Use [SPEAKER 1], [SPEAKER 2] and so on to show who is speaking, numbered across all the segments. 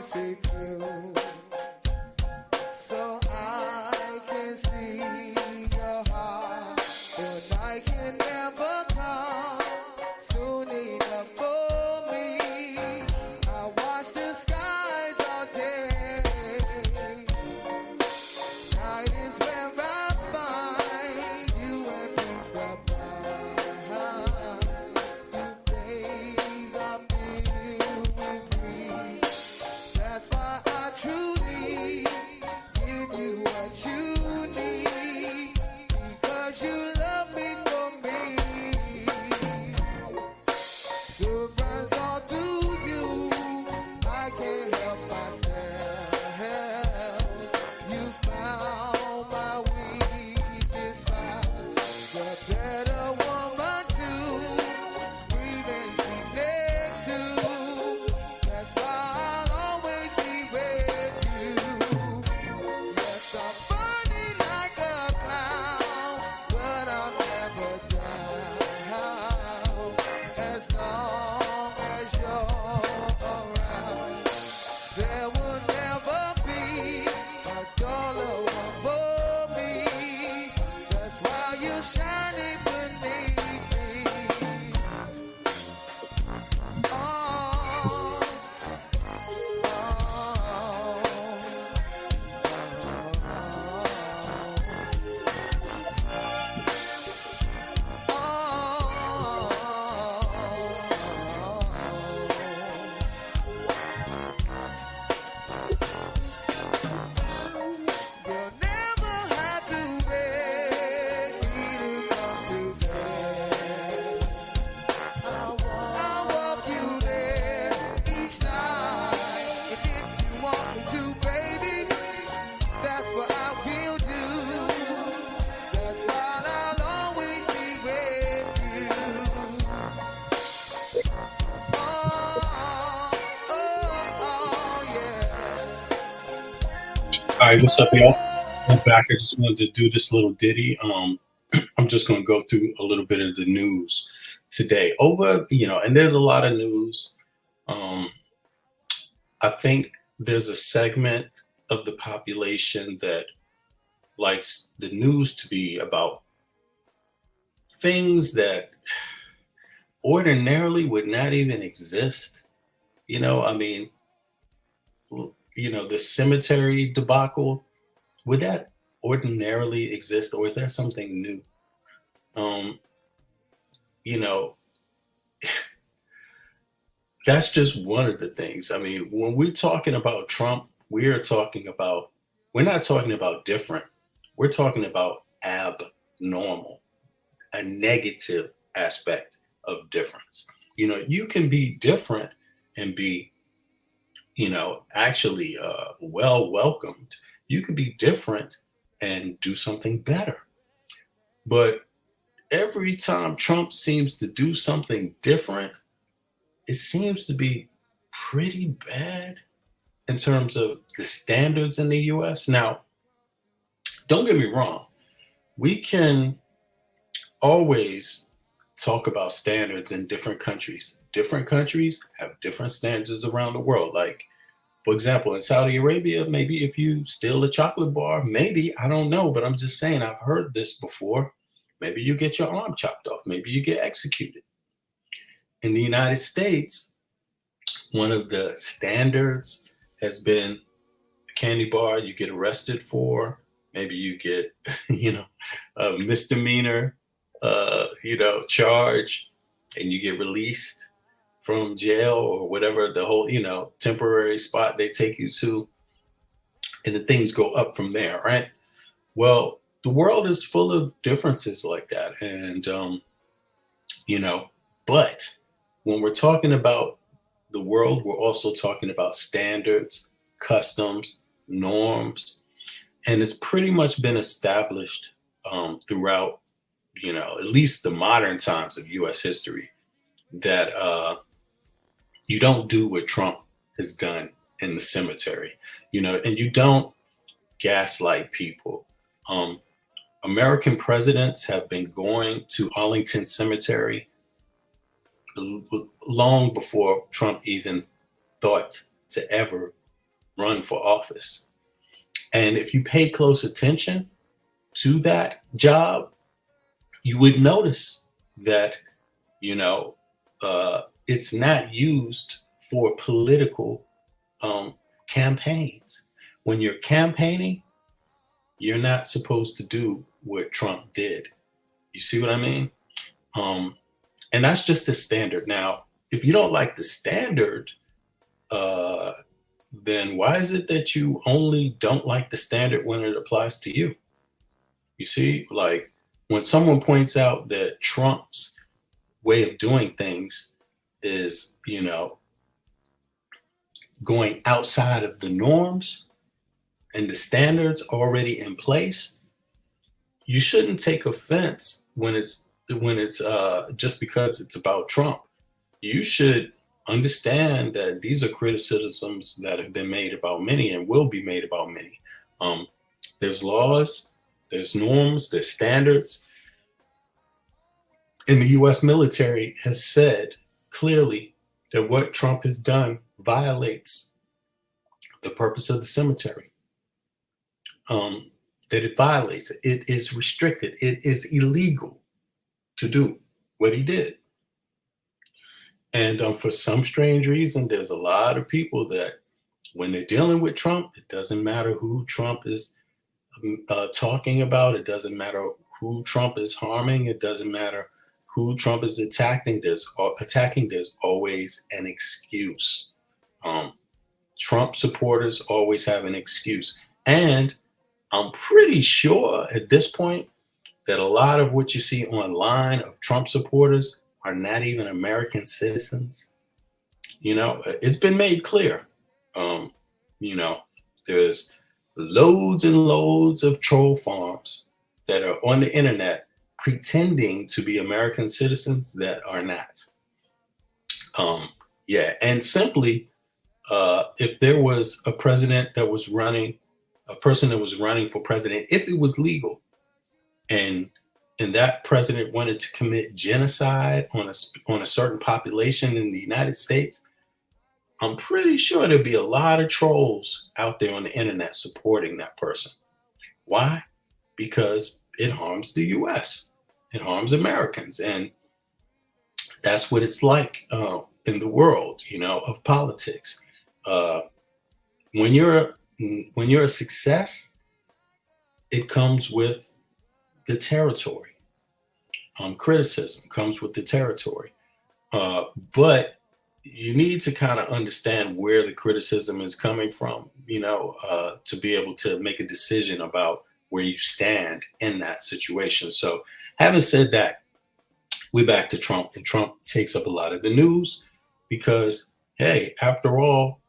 [SPEAKER 1] say true, so I can see your heart. The night can never come soon enough for me. I watch the skies all day. Night is where I find you and peace of mind. The days are filled with grief. That's why I truly give you what you need, because you love me for me. Good runs all through you, I can't help myself. You found my weakest spot. The better woman to breathe and sleep next to. That's why I'll always be with you. Yes, I'm funny like a clown, but I'll never down as long as you're around. There will never be a dollar for me. That's why you're shining beneath me. Oh, you'll never have to beg me to come to bed. I'll walk you there each night. And if you want me to, baby, that's what I will do. That's why I'll always be with you. Yeah.
[SPEAKER 2] All right, what's up, y'all? I'm back. I just wanted to do this little ditty. I'm just going to go through a little bit of the news today. And there's a lot of news. I think there's a segment of the population that likes the news to be about things that ordinarily would not even exist. The cemetery debacle, would that ordinarily exist, or is that something new? You know, that's just one of the things. I mean, when we're talking about Trump, we're not talking about different. We're talking about abnormal, a negative aspect of difference. You can be different and be, actually well welcomed. You could be different and do something better. But every time Trump seems to do something different, it seems to be pretty bad in terms of the standards in the US. Now, don't get me wrong. We can always talk about standards in different countries. Different countries have different standards around the world. Like, for example, in Saudi Arabia, maybe if you steal a chocolate bar, maybe, I don't know, but I'm just saying, I've heard this before. Maybe you get your arm chopped off. Maybe you get executed. In the United States, one of the standards has been a candy bar you get arrested for. Maybe you get, a misdemeanor, charge, and you get released from jail or whatever, the whole, temporary spot they take you to, and the things go up from there, right? Well, the world is full of differences like that. And, but when we're talking about the world, we're also talking about standards, customs, norms, and it's pretty much been established throughout, at least the modern times of U.S. history, that you don't do what Trump has done in the cemetery, and you don't gaslight people. American presidents have been going to Arlington Cemetery long before Trump even thought to ever run for office. And if you pay close attention to that job, you would notice that, you know, it's not used for political campaigns. When you're campaigning, you're not supposed to do what Trump did. You see what I mean? And that's just the standard. Now, if you don't like the standard, then why is it that you only don't like the standard when it applies to you? You see, like when someone points out that Trump's way of doing things is, you know, going outside of the norms and the standards already in place, you shouldn't take offense when it's just because it's about Trump. You should understand that these are criticisms that have been made about many and will be made about many. There's laws, there's norms, there's standards. And the US military has said clearly that what Trump has done violates the purpose of the cemetery. That it violates it. It is restricted. It is illegal to do what he did. And for some strange reason, there's a lot of people that when they're dealing with Trump, it doesn't matter who Trump is talking about. It doesn't matter who Trump is harming. It doesn't matter who Trump is attacking. There's always an excuse. Trump supporters always have an excuse. And I'm pretty sure at this point that a lot of what you see online of Trump supporters are not even American citizens. You know, it's been made clear. You know, there's loads and loads of troll farms that are on the internet pretending to be American citizens that are not. Yeah, and simply, if there was a president that was running, a person that was running for president, if it was legal, and that president wanted to commit genocide on a certain population in the United States, I'm pretty sure there'd be a lot of trolls out there on the internet supporting that person. Why? Because it harms the U.S. It harms Americans, and that's what it's like in the world, you know, of politics. When you're a success, it comes with the territory. Criticism comes with the territory. But you need to kind of understand where the criticism is coming from, you know, to be able to make a decision about where you stand in that situation. So having said that, we're back to Trump, and Trump takes up a lot of the news because, hey, after all,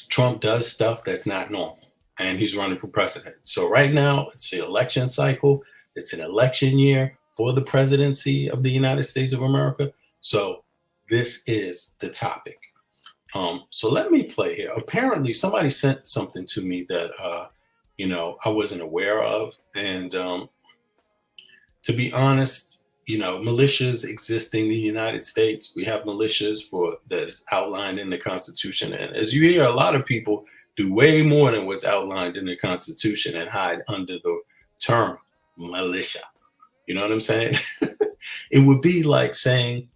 [SPEAKER 2] Trump does stuff that's not normal, and he's running for president. So right now, it's the election cycle. It's an election year for the presidency of the United States of America. So this is the topic. So let me play here. Apparently, somebody sent something to me that, you know, I wasn't aware of. And to be honest, you know, militias exist in the United States. We have militias that is outlined in the Constitution. And as you hear, a lot of people do way more than what's outlined in the Constitution and hide under the term militia. You know what I'm saying? It would be like saying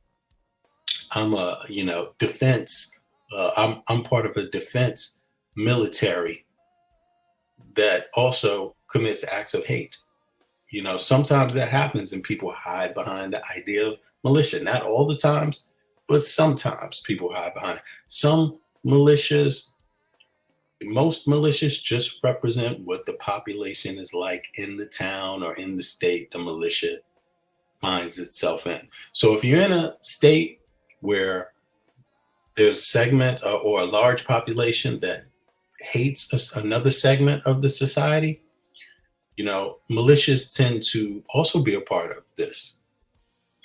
[SPEAKER 2] I'm a, you know, defense. I'm part of a defense military that also commits acts of hate. You know, sometimes that happens and people hide behind the idea of militia. Not all the times, but sometimes people hide behind it. Some militias, most militias just represent what the population is like in the town or in the state the militia finds itself in. So if you're in a state where there's a segment or a large population that hates another segment of the society, you know, militias tend to also be a part of this.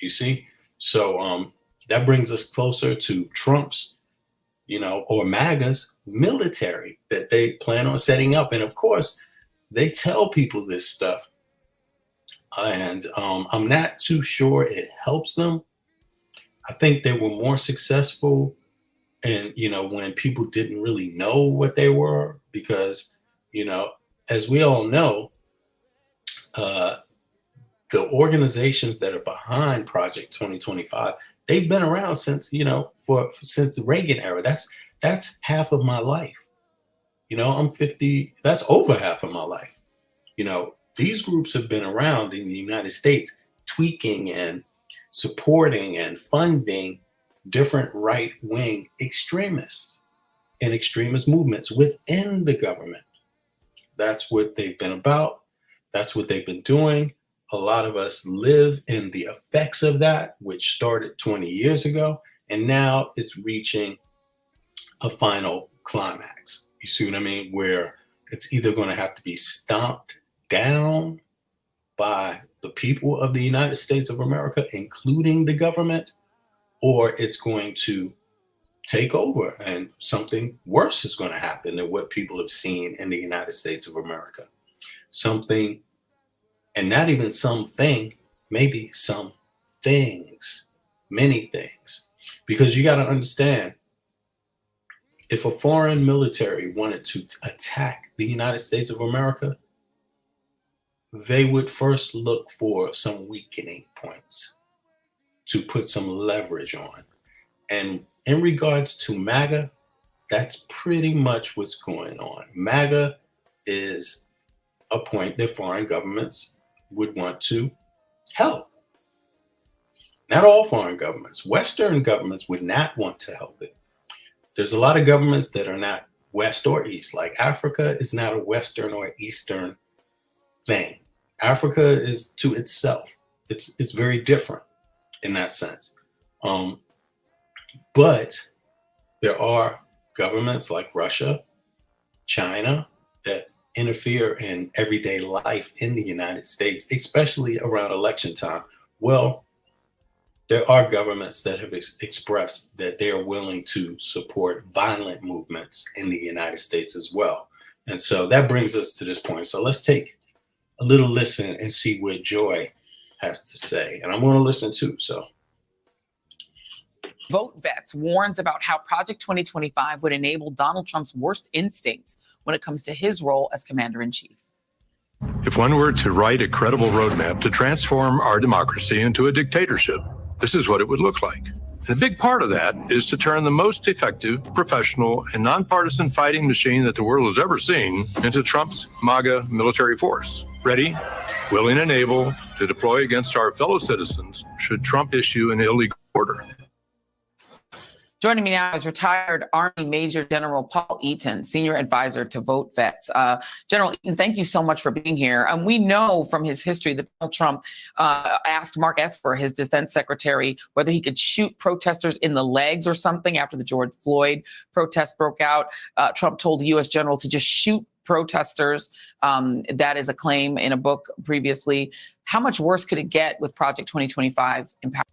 [SPEAKER 2] You see? So that brings us closer to Trump's, you know, or MAGA's military that they plan on setting up. And of course, they tell people this stuff. And I'm not too sure it helps them. I think they were more successful And, when people didn't really know what they were, because, as we all know, uh, the organizations that are behind Project 2025, they've been around since, since the Reagan era. That's half of my life. I'm 50, that's over half of my life. These groups have been around in the United States, tweaking and supporting and funding different right-wing extremists and extremist movements within the government. That's what they've been about. That's what they've been doing. A lot of us live in the effects of that, which started 20 years ago, and now it's reaching a final climax. You see what I mean? Where it's either going to have to be stomped down by the people of the United States of America, including the government, or it's going to take over and something worse is going to happen than what people have seen in the United States of America. Something, and not even something, maybe some things, many things. Because you got to understand, if a foreign military wanted to attack the United States of America, they would first look for some weakening points to put some leverage on. And in regards to MAGA, that's pretty much what's going on. MAGA is a point that foreign governments would want to help. Not all foreign governments. Western governments would not want to help it. There's a lot of governments that are not West or East. Like Africa is not a Western or Eastern thing. Africa is to itself. It's very different in that sense. But there are governments like Russia, China, that interfere in everyday life in the United States, especially around election time. Well, there are governments that have expressed that they are willing to support violent movements in the United States as well. And so that brings us to this point. So let's take a little listen and see what Joy has to say. And I'm going to listen too. So.
[SPEAKER 3] Vote Vets warns about how Project 2025 would enable Donald Trump's worst instincts when it comes to his role as commander-in-chief.
[SPEAKER 4] If one were to write a credible roadmap to transform our democracy into a dictatorship, this is what it would look like. And a big part of that is to turn the most effective, professional, and nonpartisan fighting machine that the world has ever seen into Trump's MAGA military force, ready, willing, and able to deploy against our fellow citizens should Trump issue an illegal order.
[SPEAKER 3] Joining me now is retired Army Major General Paul Eaton, Senior Advisor to Vote Vets. General Eaton, thank you so much for being here. We know from his history that Donald Trump asked Mark Esper, his defense secretary, whether he could shoot protesters in the legs or something after the George Floyd protest broke out. Trump told the U.S. general to just shoot protesters. That is a claim in a book previously. How much worse could it get with Project 2025 in power?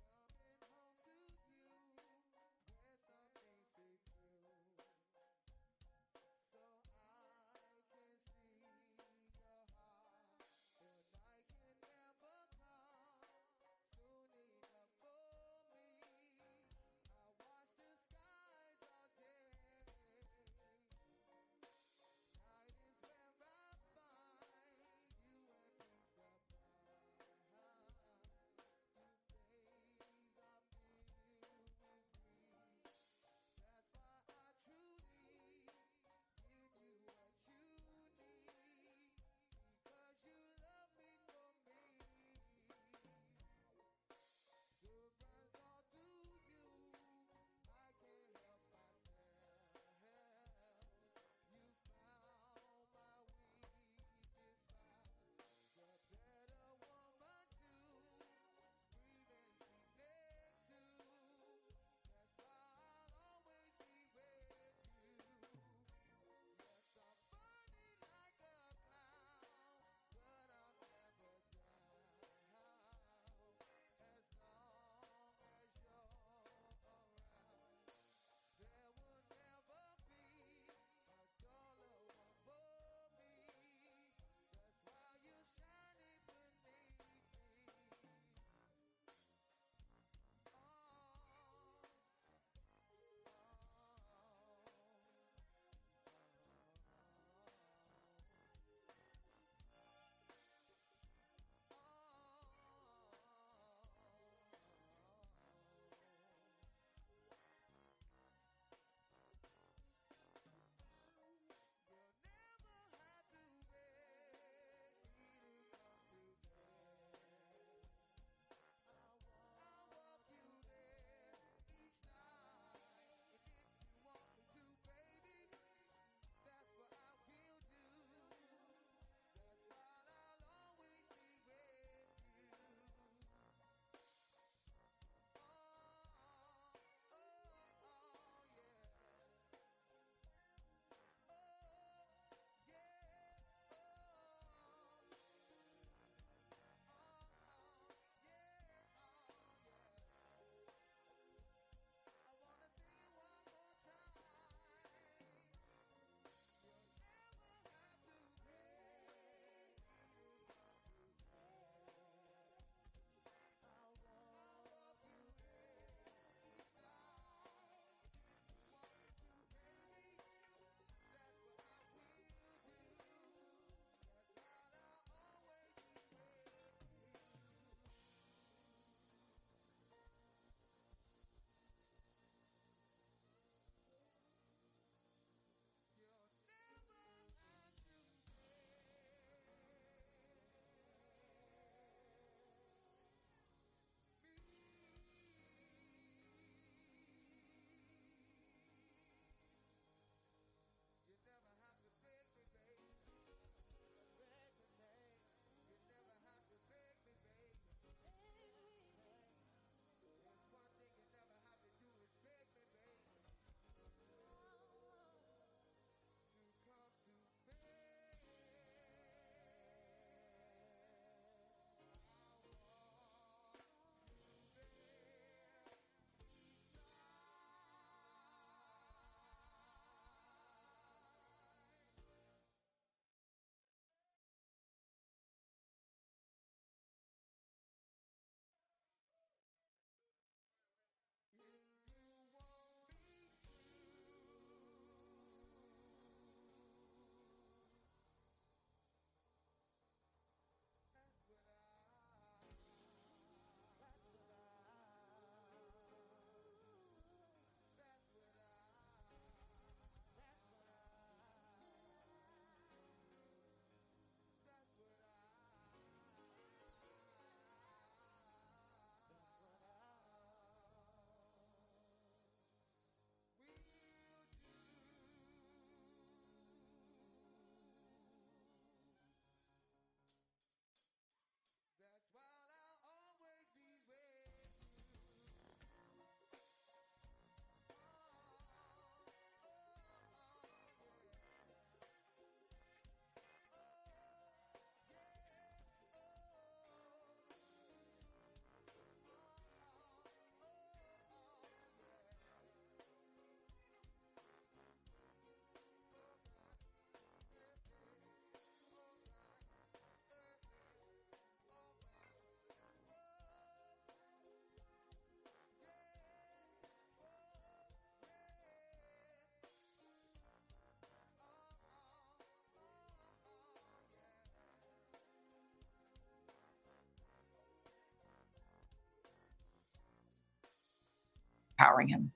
[SPEAKER 3] empowering him?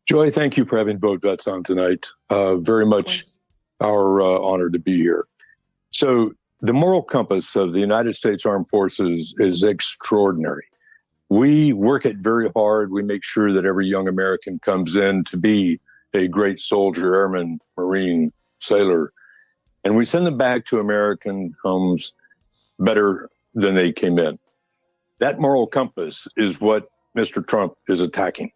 [SPEAKER 4] Joy, thank you for having Vote Vets on tonight. Very much our honor to be here. So the moral compass of the United States Armed Forces is extraordinary. We work it very hard. We make sure that every young American comes in to be a great soldier, airman, Marine, sailor, and we send them back to American homes better than they came in. That moral compass is what Mr. Trump is attacking.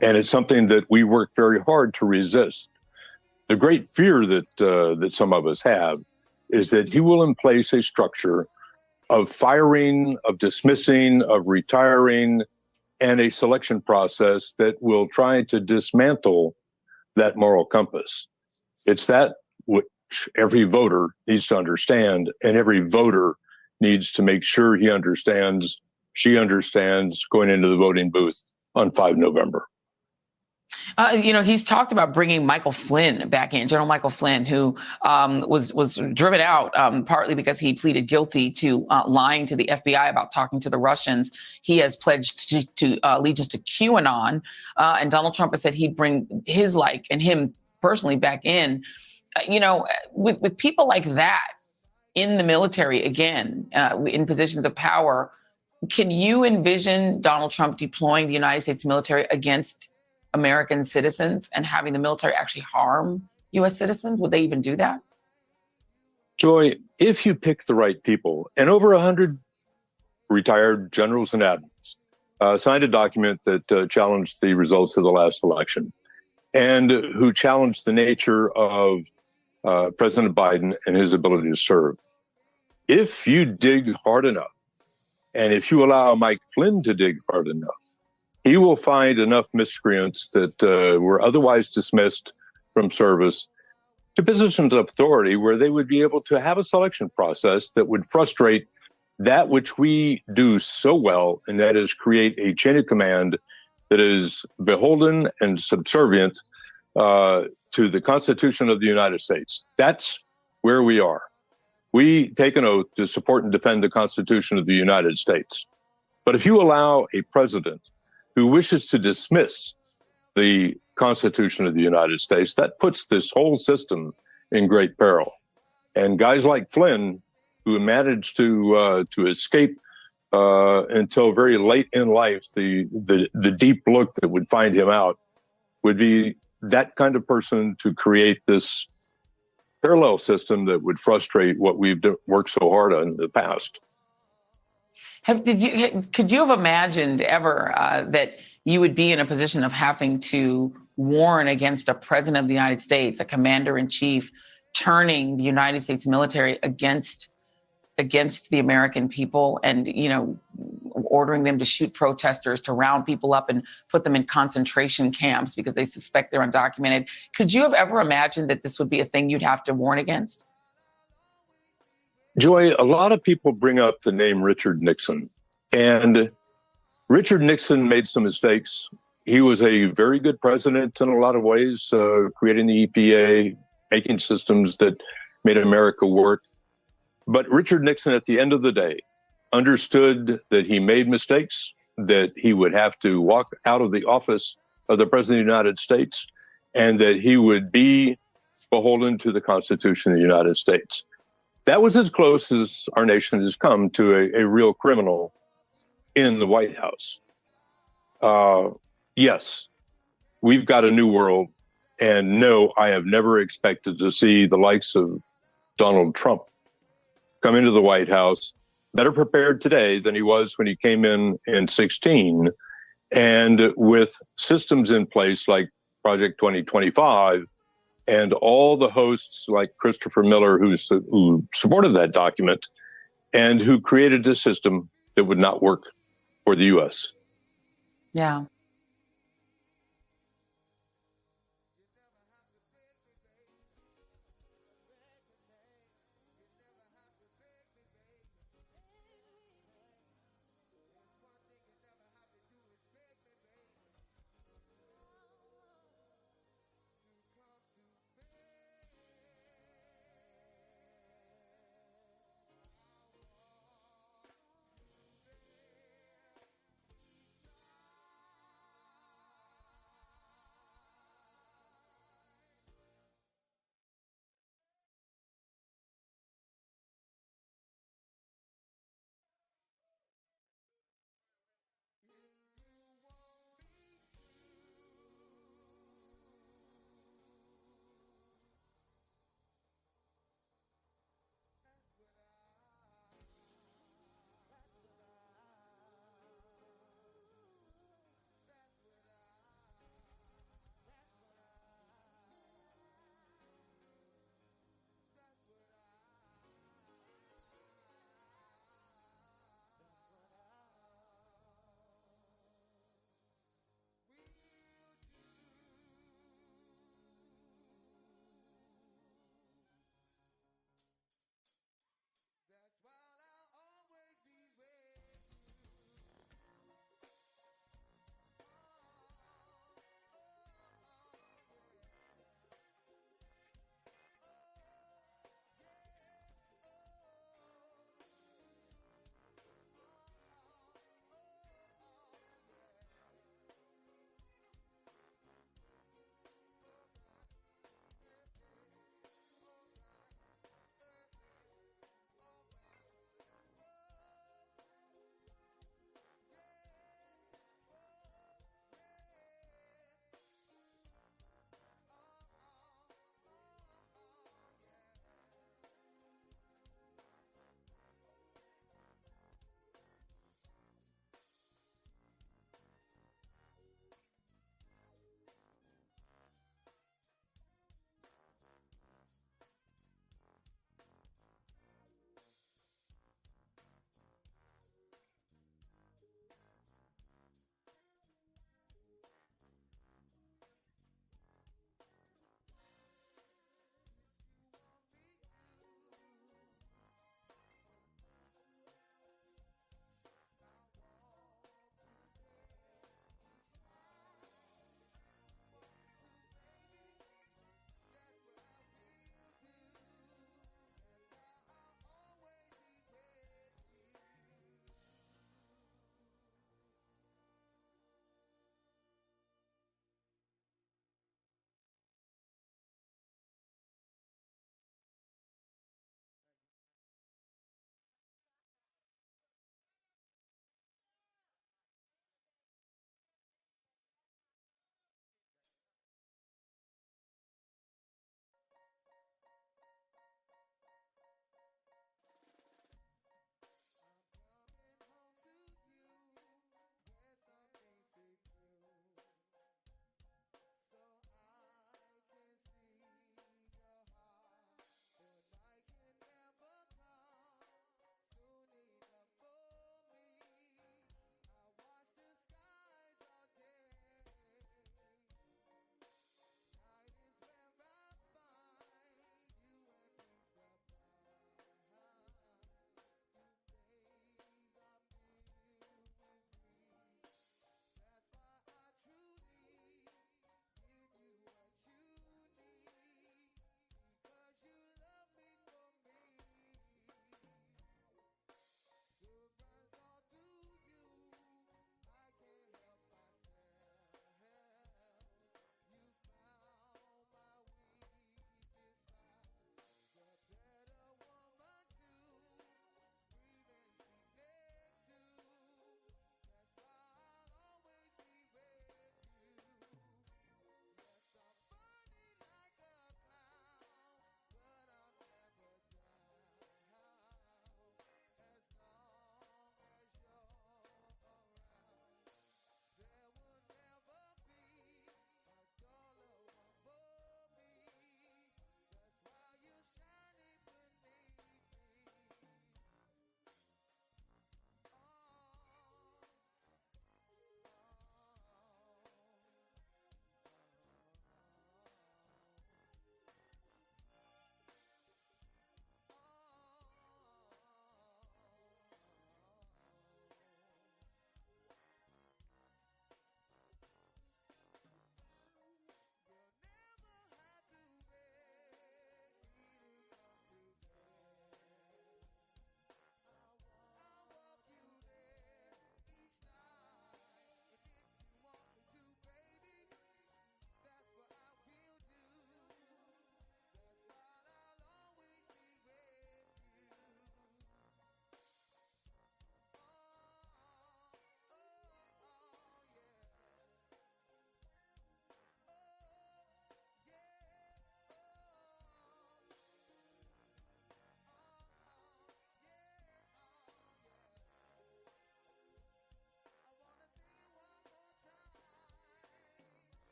[SPEAKER 4] And it's something that we work very hard to resist. The great fear that some of us have is that he will place a structure of firing, of dismissing, of retiring, and a selection process that will try to dismantle that moral compass. It's that which every voter needs to understand, and every voter needs to make sure he understands, she understands going into the voting booth on 5 November.
[SPEAKER 3] He's talked about bringing Michael Flynn back in, General Michael Flynn, who was driven out partly because he pleaded guilty to lying to the FBI about talking to the Russians. He has pledged to allegiance to QAnon, and Donald Trump has said he'd bring his and him personally back in. With people like that in the military again, in positions of power, can you envision Donald Trump deploying the United States military against American citizens and having the military actually harm U.S. citizens? Would they even do that?
[SPEAKER 4] Joy, if you pick the right people, and over 100 retired generals and admirals signed a document that challenged the results of the last election and who challenged the nature of President Biden and his ability to serve. If you dig hard enough, and if you allow Mike Flynn to dig hard enough, he will find enough miscreants that were otherwise dismissed from service to positions of authority where they would be able to have a selection process that would frustrate that which we do so well, and that is create a chain of command that is beholden and subservient to the Constitution of the United States. That's where we are. We take an oath to support and defend the Constitution of the United States. But if you allow a president who wishes to dismiss the Constitution of the United States, that puts this whole system in great peril. And guys like Flynn, who managed to escape until very late in life, the deep look that would find him out, would be that kind of person to create this parallel system that would frustrate what we've worked so hard on in the past.
[SPEAKER 3] Could you have imagined ever that you would be in a position of having to warn against a president of the United States, a commander in chief, turning the United States military against the American people and, ordering them to shoot protesters, to round people up and put them in concentration camps because they suspect they're undocumented? Could you have ever imagined that this would be a thing you'd have to warn against?
[SPEAKER 4] Joy, a lot of people bring up the name Richard Nixon, and Richard Nixon made some mistakes. He was a very good president in a lot of ways, creating the EPA, making systems that made America work. But Richard Nixon, at the end of the day, understood that he made mistakes, that he would have to walk out of the office of the President of the United States, and that he would be beholden to the Constitution of the United States. That was as close as our nation has come to a real criminal in the White House. Yes, we've got a new world. And no, I have never expected to see the likes of Donald Trump come into the White House better prepared today than he was when he came in 16, and with systems in place like Project 2025 and all the hosts like Christopher Miller, who supported that document and who created a system that would not work for the U.S.
[SPEAKER 3] Yeah.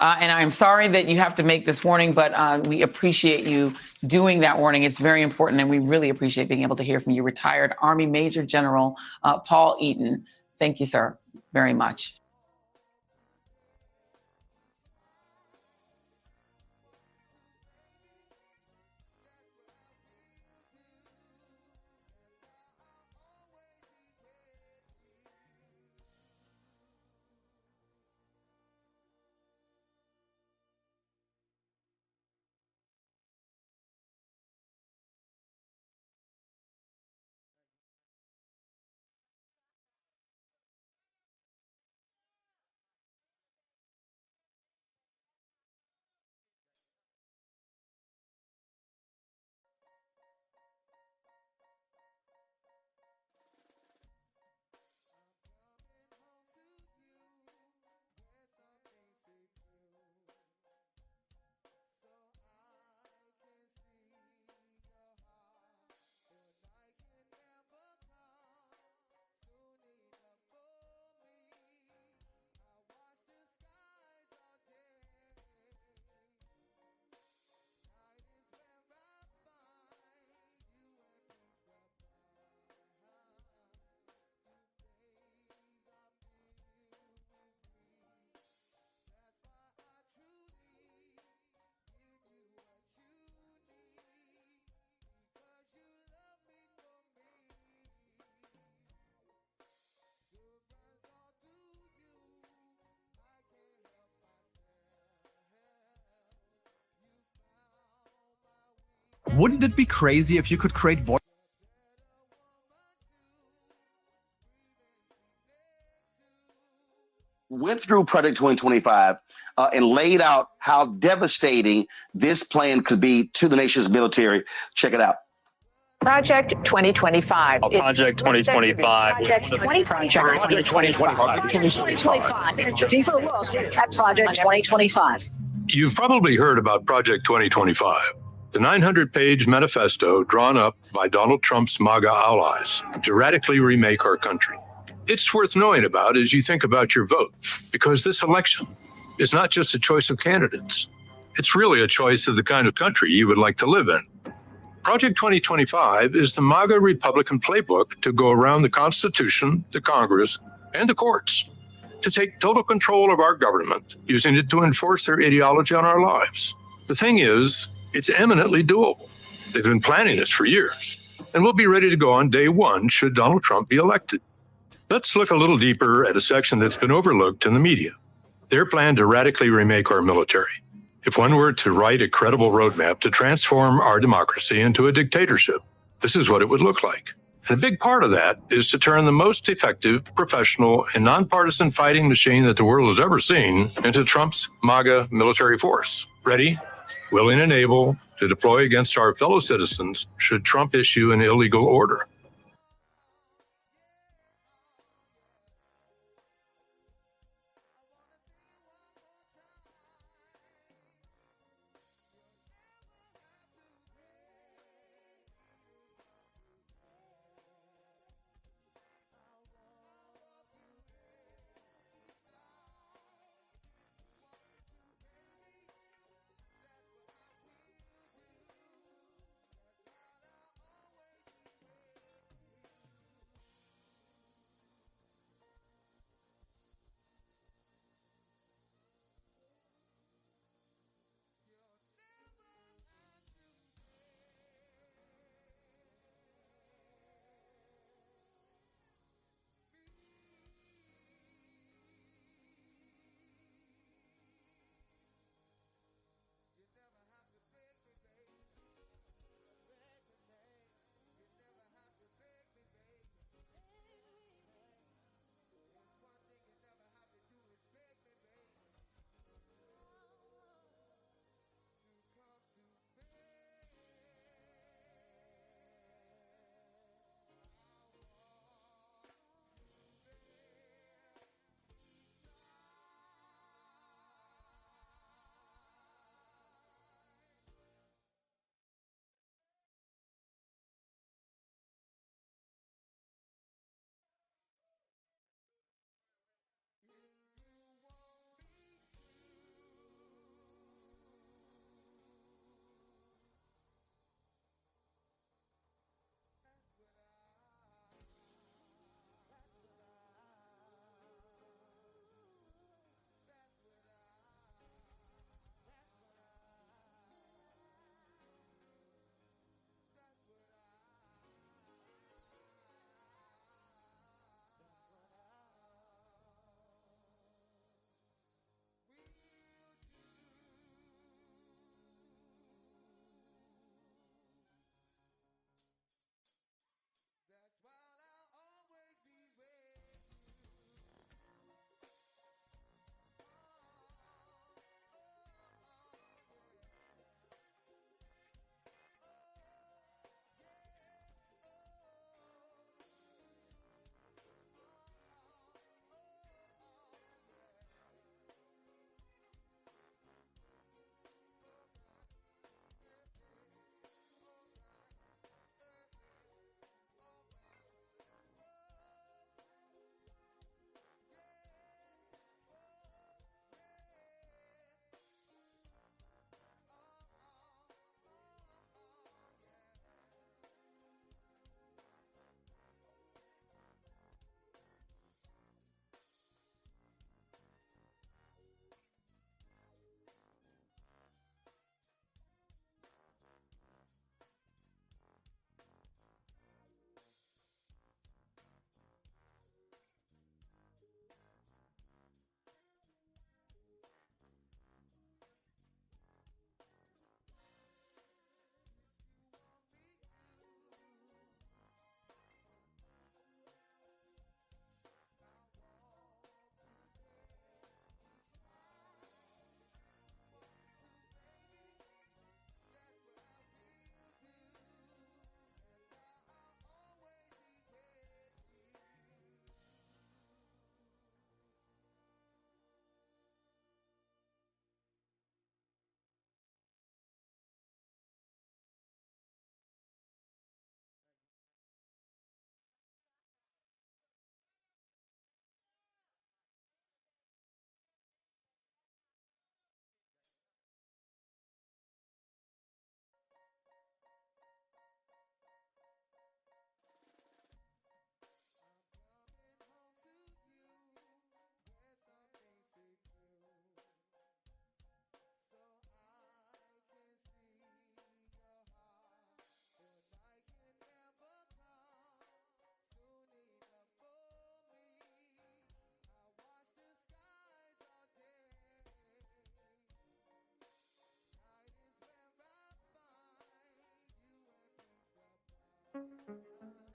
[SPEAKER 3] And I'm sorry that you have to make this warning, but we appreciate you doing that warning. It's very important, and we really appreciate being able to hear from you. Retired Army Major General Paul Eaton. Thank you, sir, very much.
[SPEAKER 5] Wouldn't it be crazy if you could create voice?
[SPEAKER 6] Went through Project 2025 and laid out how devastating this plan could be to the nation's military. Check it out.
[SPEAKER 7] Project 2025.
[SPEAKER 8] Project 2025.
[SPEAKER 7] Project 2025.
[SPEAKER 8] Project 2025.
[SPEAKER 7] 2025. Deeper look at Project 2025.
[SPEAKER 4] You've probably heard about Project 2025, the 900-page manifesto drawn up by Donald Trump's MAGA allies to radically remake our country. It's worth knowing about as you think about your vote, because this election is not just a choice of candidates. It's really a choice of the kind of country you would like to live in. Project 2025 is the MAGA Republican playbook to go around the Constitution, the Congress, and the courts to take total control of our government, using it to enforce their ideology on our lives. The thing is, it's eminently doable. They've been planning this for years, and we'll be ready to go on day one should Donald Trump be elected. Let's look a little deeper at a section that's been overlooked in the media. Their plan to radically remake our military. If one were to write a credible roadmap to transform our democracy into a dictatorship, this is what it would look like. And a big part of that is to turn the most effective, professional, and nonpartisan fighting machine that the world has ever seen into Trump's MAGA military force. Ready, willing, and able to deploy against our fellow citizens should Trump issue an illegal order.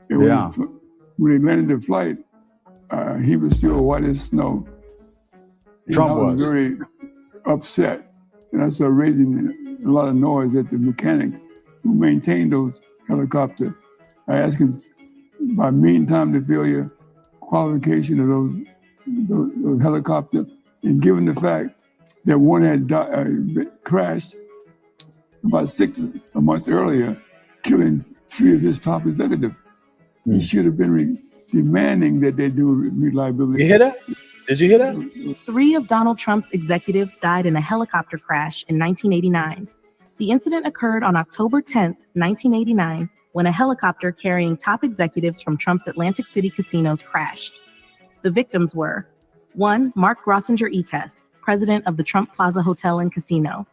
[SPEAKER 9] And when they landed the flight, he was still white as snow. And
[SPEAKER 10] Trump
[SPEAKER 9] I was
[SPEAKER 10] was.
[SPEAKER 9] very upset. And I started raising a lot of noise at the mechanics who maintained those helicopters. I asked him by mean time to failure, qualification of those helicopters, and given the fact that one had crashed about 6 months earlier, killing 3 of his top executives. He should have been demanding that they do reliability.
[SPEAKER 11] You hear that? Did you hear that?
[SPEAKER 12] 3 of Donald Trump's executives died in a helicopter crash in 1989. The incident occurred on October 10, 1989, when a helicopter carrying top executives from Trump's Atlantic City casinos crashed. The victims were 1. Mark Grossinger-Etes, president of the Trump Plaza Hotel and Casino.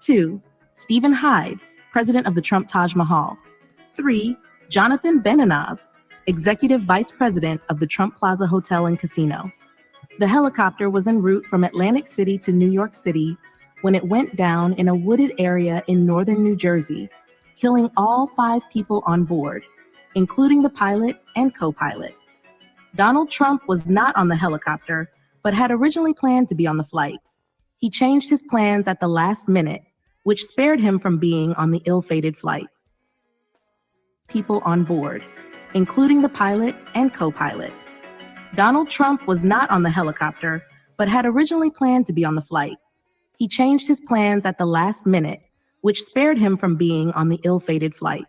[SPEAKER 12] 2. Stephen Hyde, president of the Trump Taj Mahal. 3. Jonathan Benanov, executive vice president of the Trump Plaza Hotel and Casino. The helicopter was en route from Atlantic City to New York City when it went down in a wooded area in northern New Jersey, killing all 5 people on board, including the pilot and co-pilot. Donald Trump was not on the helicopter, but had originally planned to be on the flight. He changed his plans at the last minute, which spared him from being on the ill-fated flight. People on board, including the pilot and co-pilot. Donald Trump was not on the helicopter, but had originally planned to be on the flight. He changed his plans at the last minute, which spared him from being on the ill-fated flight.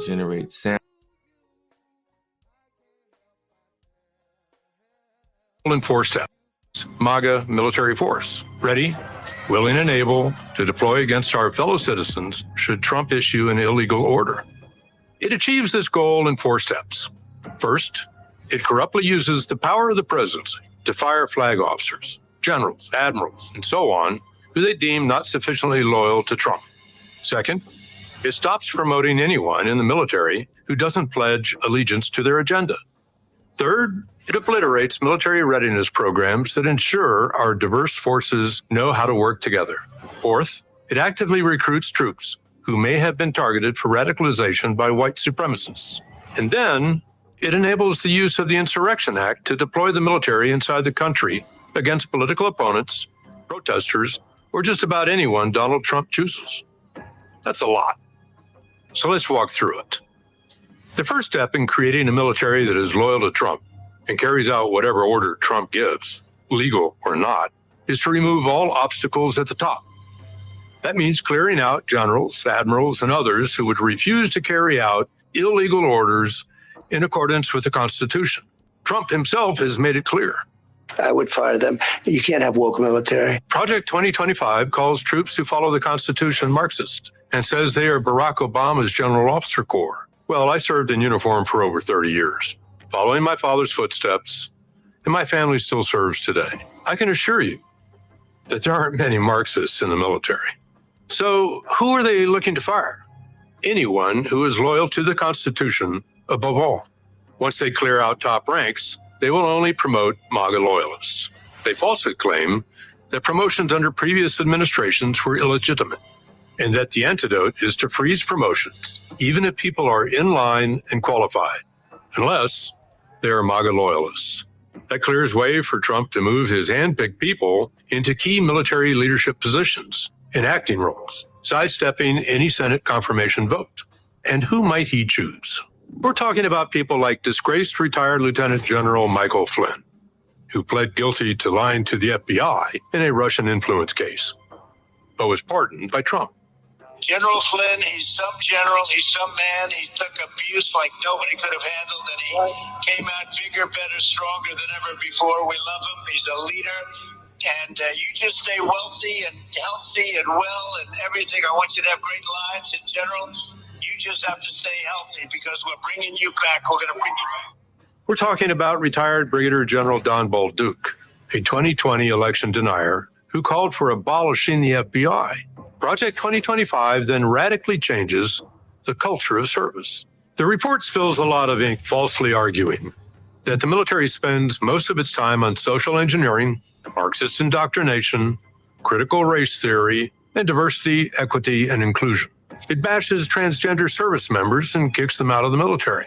[SPEAKER 10] generate sound.
[SPEAKER 4] In 4 steps. MAGA military force. Ready, willing, and able to deploy against our fellow citizens should Trump issue an illegal order. It achieves this goal in 4 steps. First, it corruptly uses the power of the presidency to fire flag officers, generals, admirals, and so on, who they deem not sufficiently loyal to Trump. Second, it stops promoting anyone in the military who doesn't pledge allegiance to their agenda. Third, it obliterates military readiness programs that ensure our diverse forces know how to work together. Fourth, it actively recruits troops who may have been targeted for radicalization by white supremacists. And then, it enables the use of the Insurrection Act to deploy the military inside the country against political opponents, protesters, or just about anyone Donald Trump chooses. That's a lot. So let's walk through it. The first step in creating a military that is loyal to Trump and carries out whatever order Trump gives, legal or not, is to remove all obstacles at the top. That means clearing out generals, admirals, and others who would refuse to carry out illegal orders in accordance with the Constitution. Trump himself has made it clear.
[SPEAKER 13] I would fire them. You can't have woke military.
[SPEAKER 4] Project 2025 calls troops who follow the Constitution Marxist and says they are Barack Obama's General Officer Corps. Well, I served in uniform for over 30 years, following my father's footsteps, and my family still serves today. I can assure you that there aren't many Marxists in the military. So who are they looking to fire? Anyone who is loyal to the Constitution above all. Once they clear out top ranks, they will only promote MAGA loyalists. They falsely claim that promotions under previous administrations were illegitimate, and that the antidote is to freeze promotions, even if people are in line and qualified, unless they are MAGA loyalists. That clears way for Trump to move his handpicked people into key military leadership positions and acting roles, sidestepping any Senate confirmation vote. And who might he choose? We're talking about people like disgraced retired Lieutenant General Michael Flynn, who pled guilty to lying to the FBI in a Russian influence case, but was pardoned by Trump.
[SPEAKER 14] General Flynn, he's some general, he's some man. He took abuse like nobody could have handled, and he came out bigger, better, stronger than ever before. We love him. He's a leader. And you just stay wealthy and healthy and well and everything. I want you to have great lives in general. You just have to stay healthy because we're bringing you back. We're going to bring you back.
[SPEAKER 4] We're talking about retired Brigadier General Don Bolduc, a 2020 election denier who called for abolishing the FBI. Project 2025 then radically changes the culture of service. The report spills a lot of ink falsely arguing that the military spends most of its time on social engineering, Marxist indoctrination, critical race theory, and diversity, equity, and inclusion. It bashes transgender service members and kicks them out of the military.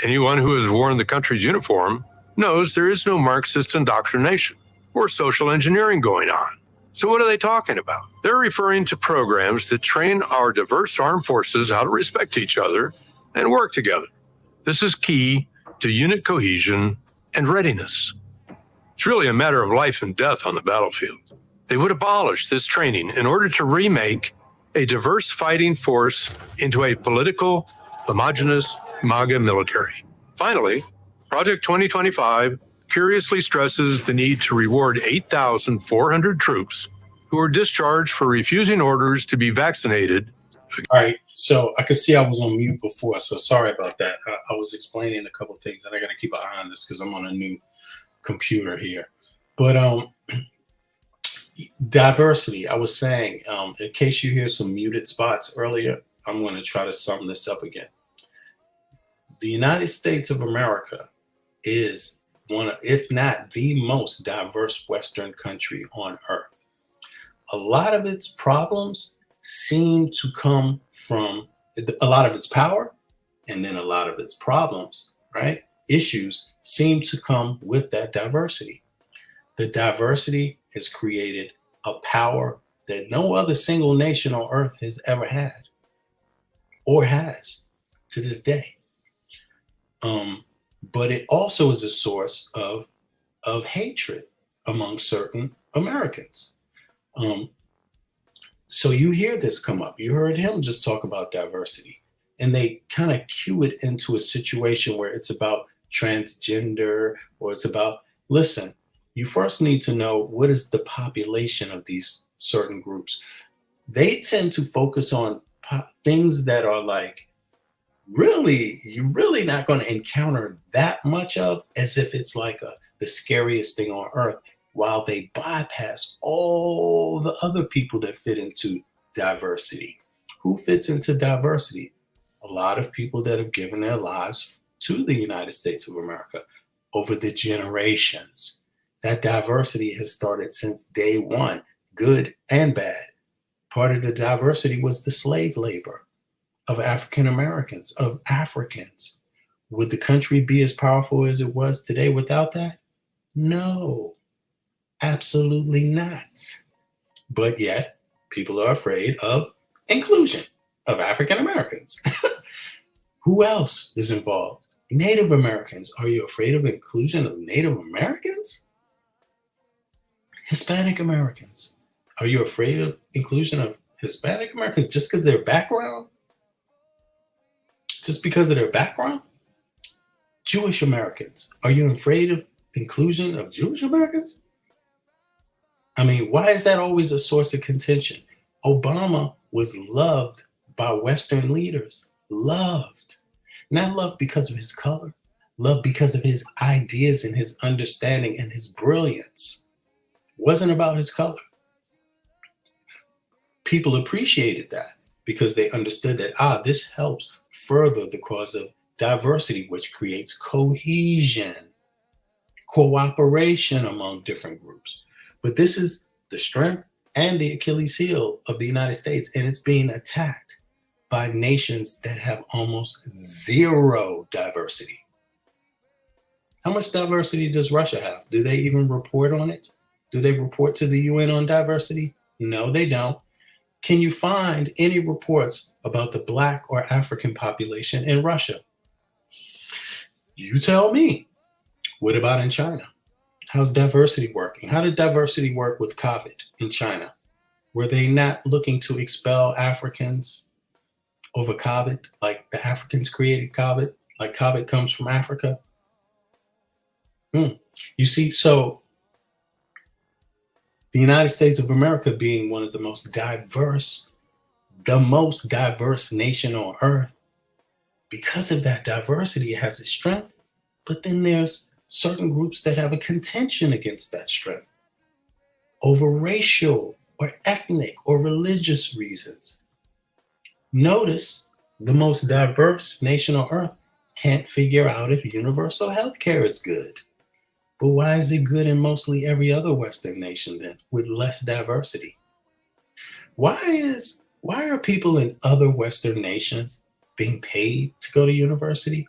[SPEAKER 4] Anyone who has worn the country's uniform knows there is no Marxist indoctrination or social engineering going on. So what are they talking about? They're referring to programs that train our diverse armed forces how to respect each other and work together. This is key to unit cohesion and readiness. It's really a matter of life and death on the battlefield. They would abolish this training in order to remake a diverse fighting force into a political, homogenous MAGA military. Finally, Project 2025 curiously stresses the need to reward 8,400 troops who were discharged for refusing orders to be vaccinated.
[SPEAKER 2] All right, so I could see I was on mute before, so sorry about that. I was explaining a couple of things, and I got to keep an eye on this because I'm on a new computer here. But diversity, I was saying, in case you hear some muted spots earlier, I'm going to try to sum this up again. The United States of America is one of, if not the most diverse Western country on earth. A lot of its problems seem to come from a lot of its power, and then a lot of its problems, right? Issues seem to come with that diversity. The diversity has created a power that no other single nation on earth has ever had or has to this day. But it also is a source of hatred among certain Americans. So you hear this come up. You heard him just talk about diversity and they kind of cue it into a situation where it's about transgender or it's about, listen, you first need to know what is the population of these certain groups. They tend to focus on things that are like, really, you're really not going to encounter that much of, as if it's like the scariest thing on earth, while they bypass all the other people that fit into diversity. Who fits into diversity? A lot of people that have given their lives to the United States of America over the generations. That diversity has started since day one, good and bad. Part of the diversity was the slave labor of African Americans, of Africans. Would the country be as powerful as it was today without that? No, absolutely not. But yet, people are afraid of inclusion of African Americans. Who else is involved? Native Americans. Are you afraid of inclusion of Native Americans? Hispanic Americans. Are you afraid of inclusion of Hispanic Americans just because of their background? Just because of their background? Jewish Americans. Are you afraid of inclusion of Jewish Americans? I mean, why is that always a source of contention? Obama was loved by Western leaders. Loved. Not loved because of his color. Loved because of his ideas and his understanding and his brilliance. It wasn't about his color. People appreciated that because they understood that, this helps further the cause of diversity, which creates cohesion, cooperation among different groups. But this is the strength and the Achilles heel of the United States, and it's being attacked by nations that have almost zero diversity. How much diversity does Russia have? Do they even report on it? Do they report to the UN on diversity? No, they don't. Can you find any reports about the Black or African population in Russia? You tell me. What about in China? How's diversity working? How did diversity work with COVID in China? Were they not looking to expel Africans over COVID, like the Africans created COVID, like COVID comes from Africa? You see, so the United States of America being one of the most diverse nation on earth, because of that diversity, it has its strength, but then there's certain groups that have a contention against that strength over racial or ethnic or religious reasons. Notice the most diverse nation on earth can't figure out if universal health care is good. But why is it good in mostly every other Western nation then with less diversity? Why are people in other Western nations being paid to go to university,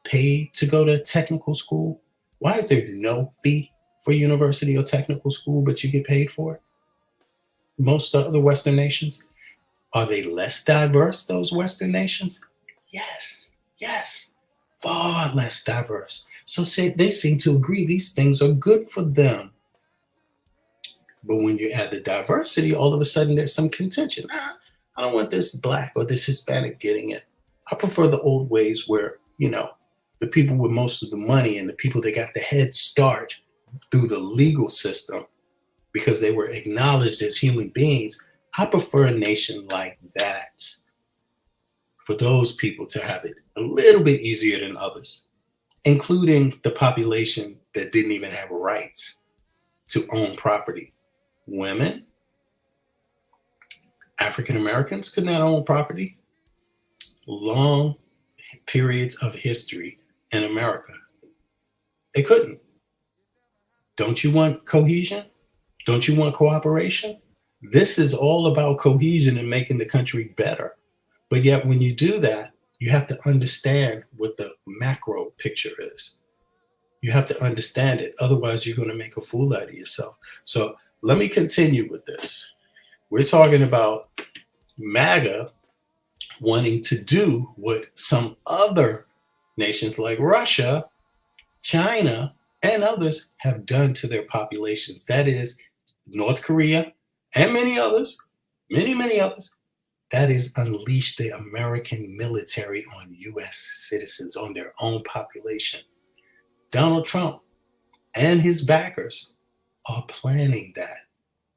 [SPEAKER 2] paid to go to technical school? Why is there no fee for university or technical school, but you get paid for it? Most other Western nations, are they less diverse, those Western nations? Yes, far less diverse. So they seem to agree these things are good for them. But when you add the diversity, all of a sudden there's some contention. I don't want this Black or this Hispanic getting it. I prefer the old ways where, the people with most of the money and the people that got the head start through the legal system because they were acknowledged as human beings. I prefer a nation like that for those people to have it a little bit easier than others, including the population that didn't even have rights to own property. Women, African Americans could not own property. Long periods of history in America, they couldn't. Don't you want cohesion? Don't you want cooperation? This is all about cohesion and making the country better. But yet when you do that, you have to understand what the macro picture is. You have to understand it. Otherwise, you're going to make a fool out of yourself. So let me continue with this. We're talking about MAGA wanting to do what some other nations like Russia, China, and others have done to their populations. That is North Korea and many others, many others. That is unleash the American military on U.S. citizens, on their own population. Donald Trump and his backers are planning that.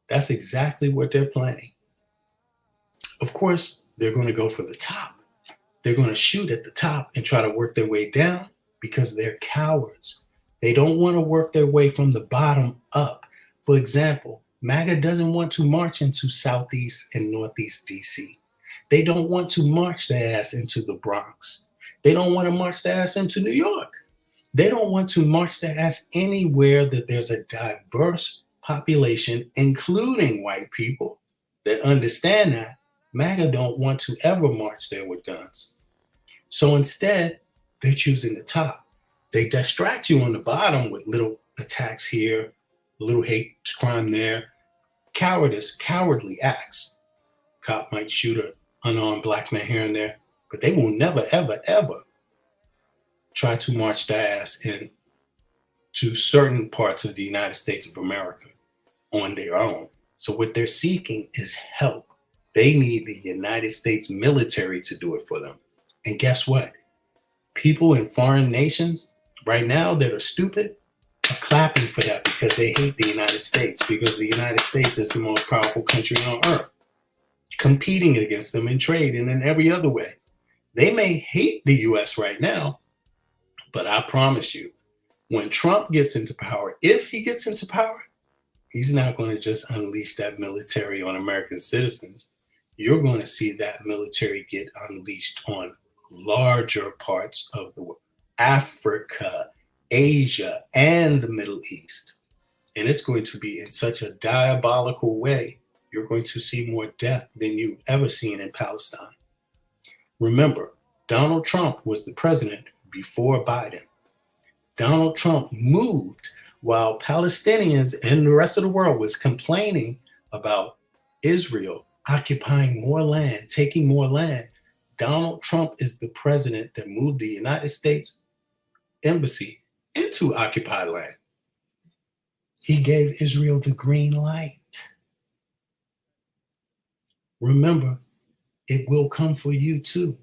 [SPEAKER 2] That's exactly what they're planning. Of course, they're going to go for the top. They're going to shoot at the top and try to work their way down because they're cowards. They don't want to work their way from the bottom up. For example, MAGA doesn't want to march into Southeast and Northeast DC. They don't want to march their ass into the Bronx. They don't want to march their ass into New York. They don't want to march their ass anywhere that there's a diverse population, including white people that understand that. MAGA don't want to ever march there with guns. So instead, they're choosing the top. They distract you on the bottom with little attacks here, a little hate crime there, cowardly acts. Cop might shoot an unarmed black man here and there, but they will never, ever, ever try to march their ass in to certain parts of the United States of America on their own. So what they're seeking is help. They need the United States military to do it for them. And guess what? People in foreign nations right now that are stupid are clapping for that because they hate the United States, because the United States is the most powerful country on earth, competing against them in trade and in every other way. They may hate the US right now, but I promise you, when Trump gets into power, if he gets into power, he's not going to just unleash that military on American citizens. You're going to see that military get unleashed on larger parts of the world, Africa, Asia, and the Middle East. And it's going to be in such a diabolical way. You're going to see more death than you've ever seen in Palestine. Remember, Donald Trump was the president before Biden. Donald Trump moved while Palestinians and the rest of the world was complaining about Israel occupying more land, taking more land. Donald Trump is the president that moved the United States embassy into occupied land. He gave Israel the green light. Remember, it will come for you too.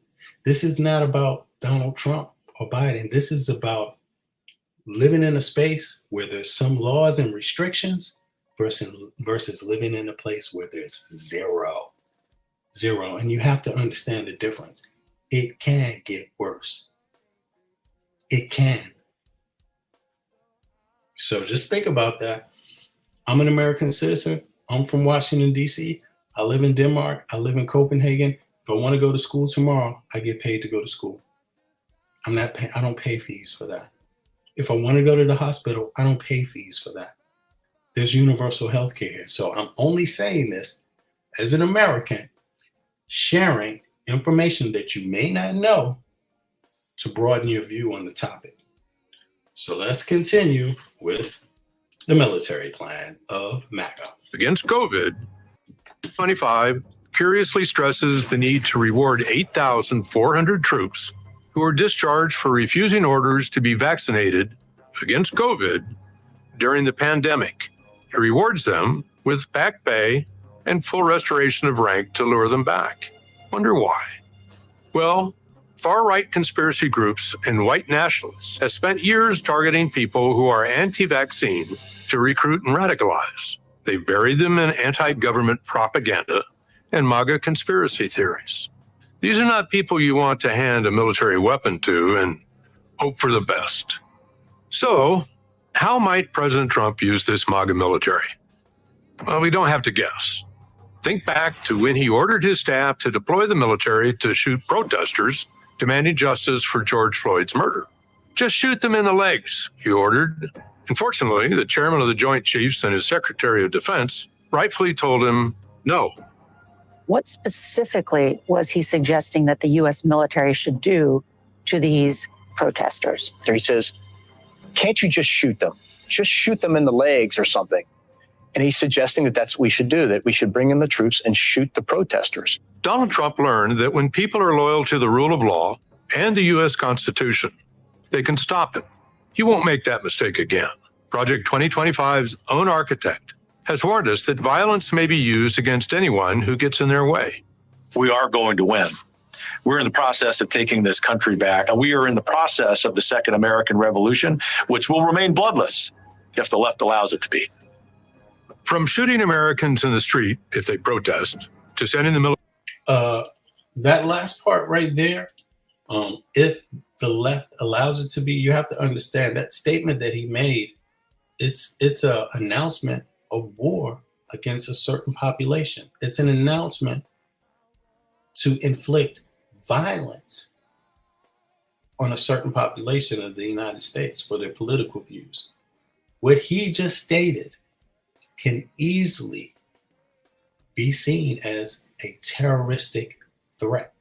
[SPEAKER 2] This is not about Donald Trump or Biden. This is about living in a space where there's some laws and restrictions versus living in a place where there's zero. And you have to understand the difference. It can get worse. It can. So just think about that. I'm an American citizen. I'm from Washington, D.C. I live in Denmark. I live in Copenhagen. If I want to go to school tomorrow, I get paid to go to school. I don't pay fees for that. If I want to go to the hospital, I don't pay fees for that. There's universal health care here. So I'm only saying this as an American, sharing information that you may not know to broaden your view on the topic. So let's continue with the military plan of MAGA.
[SPEAKER 4] Against COVID, 25 curiously stresses the need to reward 8,400 troops who were discharged for refusing orders to be vaccinated against COVID during the pandemic. It rewards them with back pay and full restoration of rank to lure them back. Wonder why? Well, far-right conspiracy groups and white nationalists have spent years targeting people who are anti-vaccine to recruit and radicalize. They buried them in anti-government propaganda and MAGA conspiracy theories. These are not people you want to hand a military weapon to and hope for the best. So, how might President Trump use this MAGA military? Well, we don't have to guess. Think back to when he ordered his staff to deploy the military to shoot protesters demanding justice for George Floyd's murder. Just shoot them in the legs, he ordered. Unfortunately, the chairman of the Joint Chiefs and his Secretary of Defense rightfully told him no.
[SPEAKER 7] What specifically was he suggesting that the U.S. military should do to these protesters?
[SPEAKER 10] He says, can't you just shoot them? Just shoot them in the legs or something. And he's suggesting that that's what we should do, that we should bring in the troops and shoot the protesters.
[SPEAKER 4] Donald Trump learned that when people are loyal to the rule of law and the U.S. Constitution, they can stop him. He won't make that mistake again. Project 2025's own architect has warned us that violence may be used against anyone who gets in their way.
[SPEAKER 8] we are going to win. We're in the process of taking this country back. And we are in the process of the Second American Revolution, which will remain bloodless if the left allows it to be.
[SPEAKER 4] From shooting Americans in the street if they protest to sending the military.
[SPEAKER 2] That last part right there, if the left allows it to be, you have to understand that statement that he made, it's an announcement of war against a certain population. It's an announcement to inflict violence on a certain population of the United States for their political views. What he just stated can easily be seen as a terroristic threat.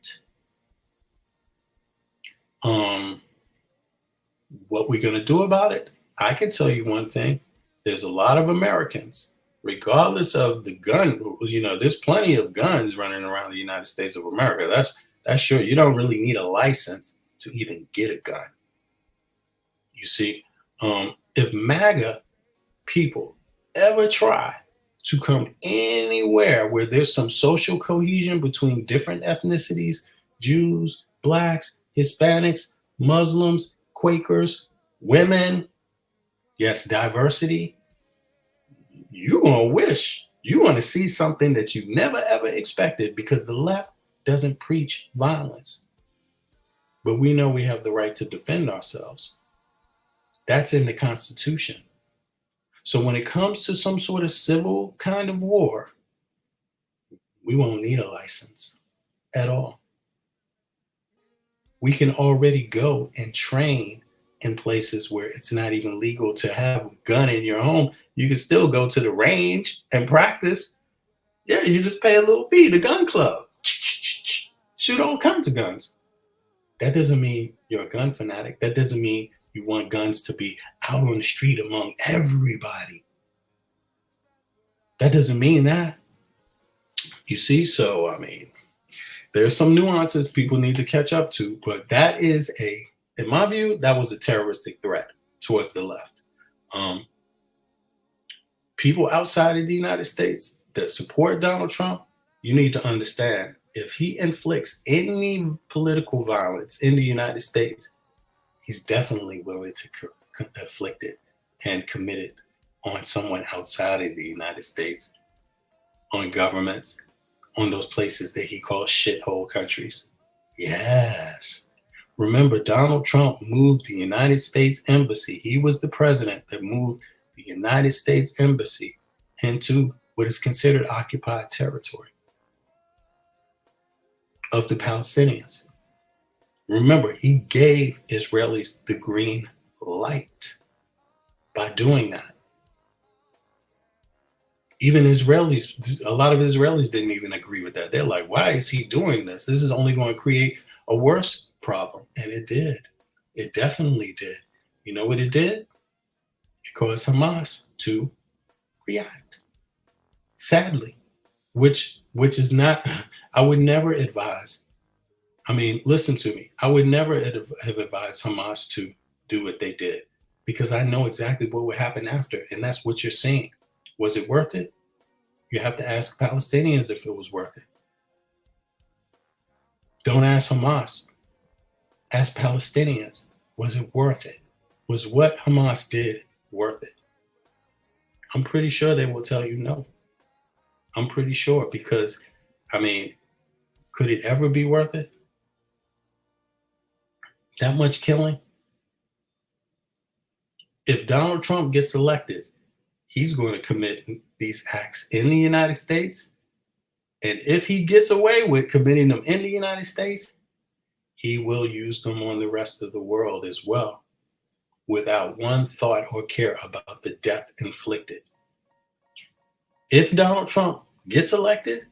[SPEAKER 2] What we're going to do about it, I can tell you one thing. There's a lot of Americans, regardless of the gun rules, there's plenty of guns running around the United States of America. That's sure. You don't really need a license to even get a gun. You see, if MAGA people ever try to come anywhere where there's some social cohesion between different ethnicities, Jews, blacks, Hispanics, Muslims, Quakers, women, yes, diversity, you're going to wish, you want to see something that you never ever expected, because the left doesn't preach violence. But we know we have the right to defend ourselves. That's in the Constitution. So when it comes to some sort of civil kind of war, we won't need a license at all. We can already go and train in places where it's not even legal to have a gun in your home. You can still go to the range and practice. Yeah, you just pay a little fee, the gun club. Shoot all kinds of guns. That doesn't mean you're a gun fanatic. That doesn't mean you want guns to be out on the street among everybody. That doesn't mean that. You see, so, there's some nuances people need to catch up to, but that is in my view, that was a terroristic threat towards the left. People outside of the United States that support Donald Trump, you need to understand, if he inflicts any political violence in the United States, he's definitely willing to inflict it and commit it on someone outside of the United States, on governments, on those places that he calls shithole countries. Yes. Remember, Donald Trump moved the United States Embassy. He was the president that moved the United States Embassy into what is considered occupied territory of the Palestinians. Remember, he gave Israelis the green light by doing that. Even Israelis, a lot of Israelis didn't even agree with that. They're like, why is he doing this? This is only going to create a worse problem. And it did. It definitely did. You know what it did? It caused Hamas to react. Sadly, which is not, I would never advise. Listen to me. I would never have advised Hamas to do what they did, because I know exactly what would happen after. And that's what you're seeing. Was it worth it? You have to ask Palestinians if it was worth it. Don't ask Hamas. Ask Palestinians. Was it worth it? Was what Hamas did worth it? I'm pretty sure they will tell you no. I'm pretty sure, because, could it ever be worth it? That much killing? If Donald Trump gets elected, he's going to commit these acts in the United States. And if he gets away with committing them in the United States, he will use them on the rest of the world as well, without one thought or care about the death inflicted. If Donald Trump gets elected,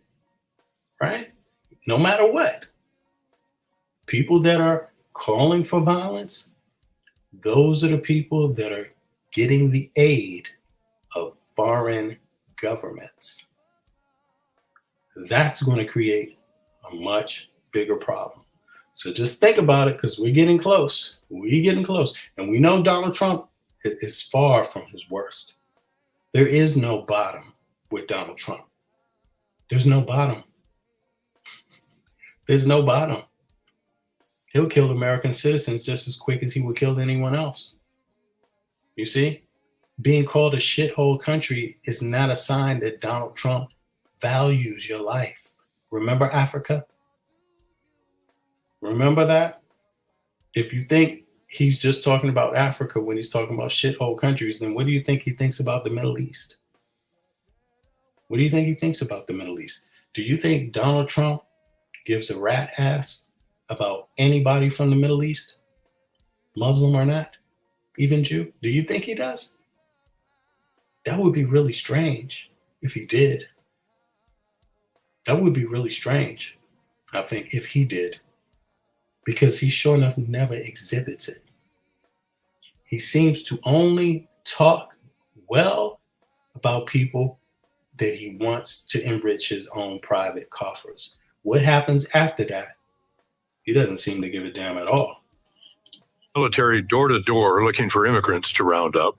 [SPEAKER 2] right, no matter what, people that are calling for violence, those are the people that are getting the aid of foreign governments. That's going to create a much bigger problem. So just think about it, because we're getting close. We're getting close. And we know Donald Trump is far from his worst. There is no bottom with Donald Trump. There's no bottom. There's no bottom. He'll kill American citizens just as quick as he would kill anyone else. You see, being called a shithole country is not a sign that Donald Trump values your life. Remember Africa? Remember that? If you think he's just talking about Africa when he's talking about shithole countries, then what do you think he thinks about the Middle East? What do you think he thinks about the Middle East? Do you think Donald Trump gives a rat ass about anybody from the Middle East, Muslim or not, even Jew? Do you think he does? That would be really strange if he did. That would be really strange, I think, if he did, because he sure enough never exhibits it. He seems to only talk well about people that he wants to enrich his own private coffers. What happens after that? He doesn't seem to give a damn at all.
[SPEAKER 4] Military door to door looking for immigrants to round up.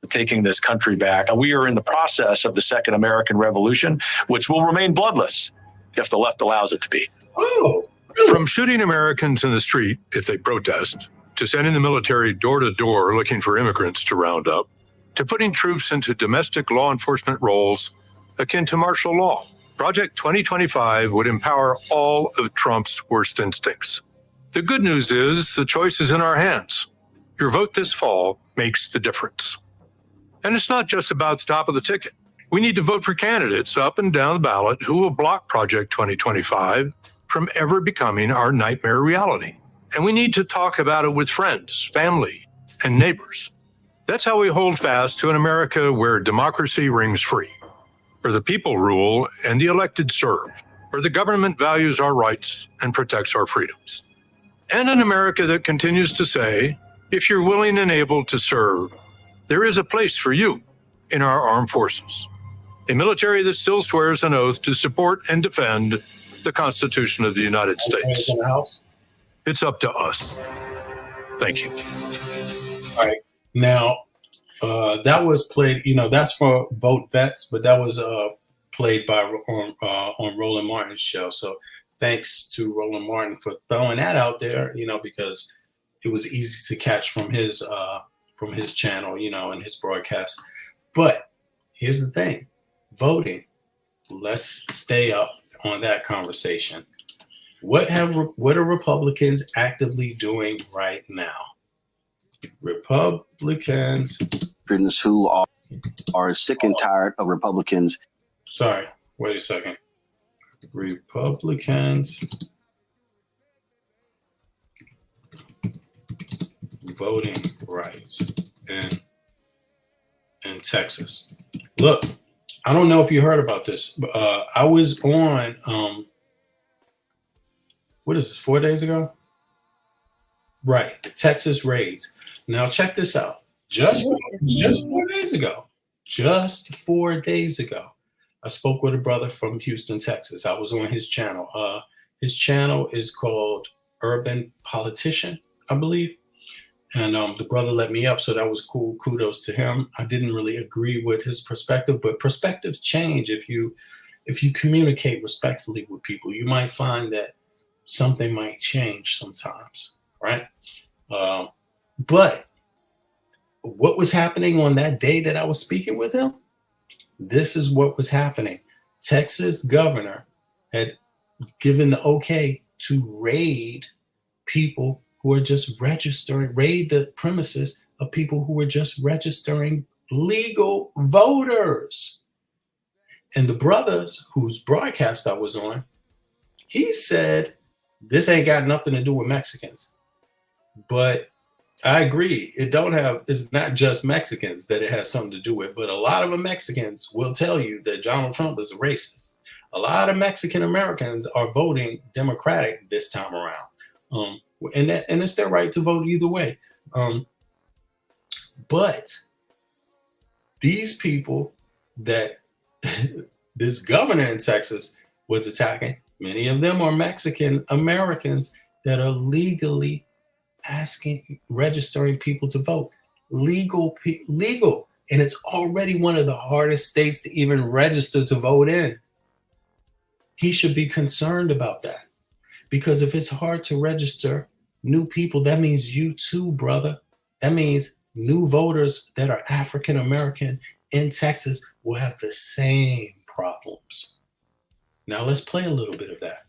[SPEAKER 8] Taking this country back. We are in the process of the second American Revolution, which will remain bloodless if the left allows it to be.
[SPEAKER 2] Oh,
[SPEAKER 4] from shooting Americans in the street if they protest, to sending the military door to door looking for immigrants to round up, to putting troops into domestic law enforcement roles akin to martial law. Project 2025 would empower all of Trump's worst instincts. The good news is the choice is in our hands. Your vote this fall makes the difference. And it's not just about the top of the ticket. We need to vote for candidates up and down the ballot who will block Project 2025 from ever becoming our nightmare reality. And we need to talk about it with friends, family, and neighbors. That's how we hold fast to an America where democracy rings free, where the people rule and the elected serve, where the government values our rights and protects our freedoms. And an America that continues to say, if you're willing and able to serve, there is a place for you in our armed forces. A military that still swears an oath to support and defend the Constitution of the United States. It's up to us. Thank you.
[SPEAKER 2] All right. Now, that was played, that's for Vote Vets, but that was played by on Roland Martin's show. So thanks to Roland Martin for throwing that out there, because it was easy to catch from his channel, and his broadcast. But here's the thing, voting. Let's stay up on that conversation. What are Republicans actively doing right now? Republicans
[SPEAKER 6] who are sick and tired of Republicans.
[SPEAKER 2] Sorry, wait a second. Republicans voting rights in Texas. Look, I don't know if you heard about this, but I was on, what is this, 4 days ago? Right, the Texas raids. Now check this out. Just 4 days ago, I spoke with a brother from Houston, Texas. I was on his channel. His channel is called Urban Politician, I believe. And the brother let me up, so that was cool. Kudos to him. I didn't really agree with his perspective, but perspectives change if you communicate respectfully with people. You might find that something might change sometimes, right? But what was happening on that day that I was speaking with him? This is what was happening. Texas governor had given the okay to raid people who are just registering, raid the premises of people who are just registering legal voters. And the brothers whose broadcast I was on, he said, this ain't got nothing to do with Mexicans. But I agree. It's not just Mexicans that it has something to do with, but a lot of Mexicans will tell you that Donald Trump is a racist. A lot of Mexican Americans are voting Democratic this time around. And it's their right to vote either way. But these people that this governor in Texas was attacking, many of them are Mexican Americans that are legally registering people to vote. Legal. And it's already one of the hardest states to even register to vote in. He should be concerned about that. Because if it's hard to register new people, that means you too, brother. That means new voters that are African American in Texas will have the same problems. Now let's play a little bit of that.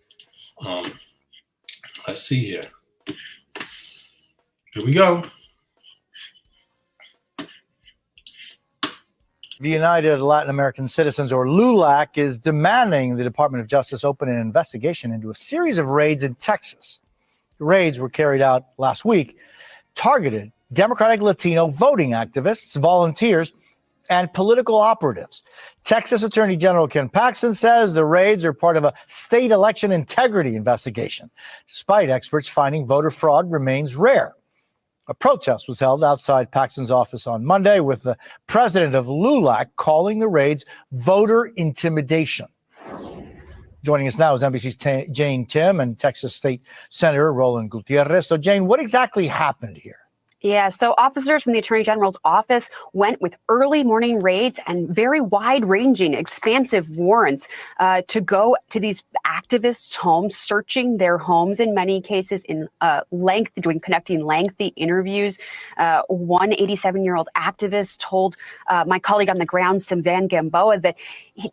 [SPEAKER 2] Let's see here. Here we go.
[SPEAKER 15] The United Latin American Citizens, or LULAC, is demanding the Department of Justice open an investigation into a series of raids in Texas. The raids were carried out last week, targeted Democratic Latino voting activists, volunteers, and political operatives. Texas Attorney General Ken Paxton says the raids are part of a state election integrity investigation, despite experts finding voter fraud remains rare. A protest was held outside Paxton's office on Monday, with the president of LULAC calling the raids voter intimidation. Joining us now is NBC's Jane Tim and Texas State Senator Roland Gutierrez. So, Jane, what exactly happened here?
[SPEAKER 16] Yeah, so officers from the Attorney General's office went with early morning raids and very wide-ranging, expansive warrants to go to these activists' homes, searching their homes in many cases in conducting lengthy interviews. One 87-year-old activist told my colleague on the ground, Suzanne Gamboa, that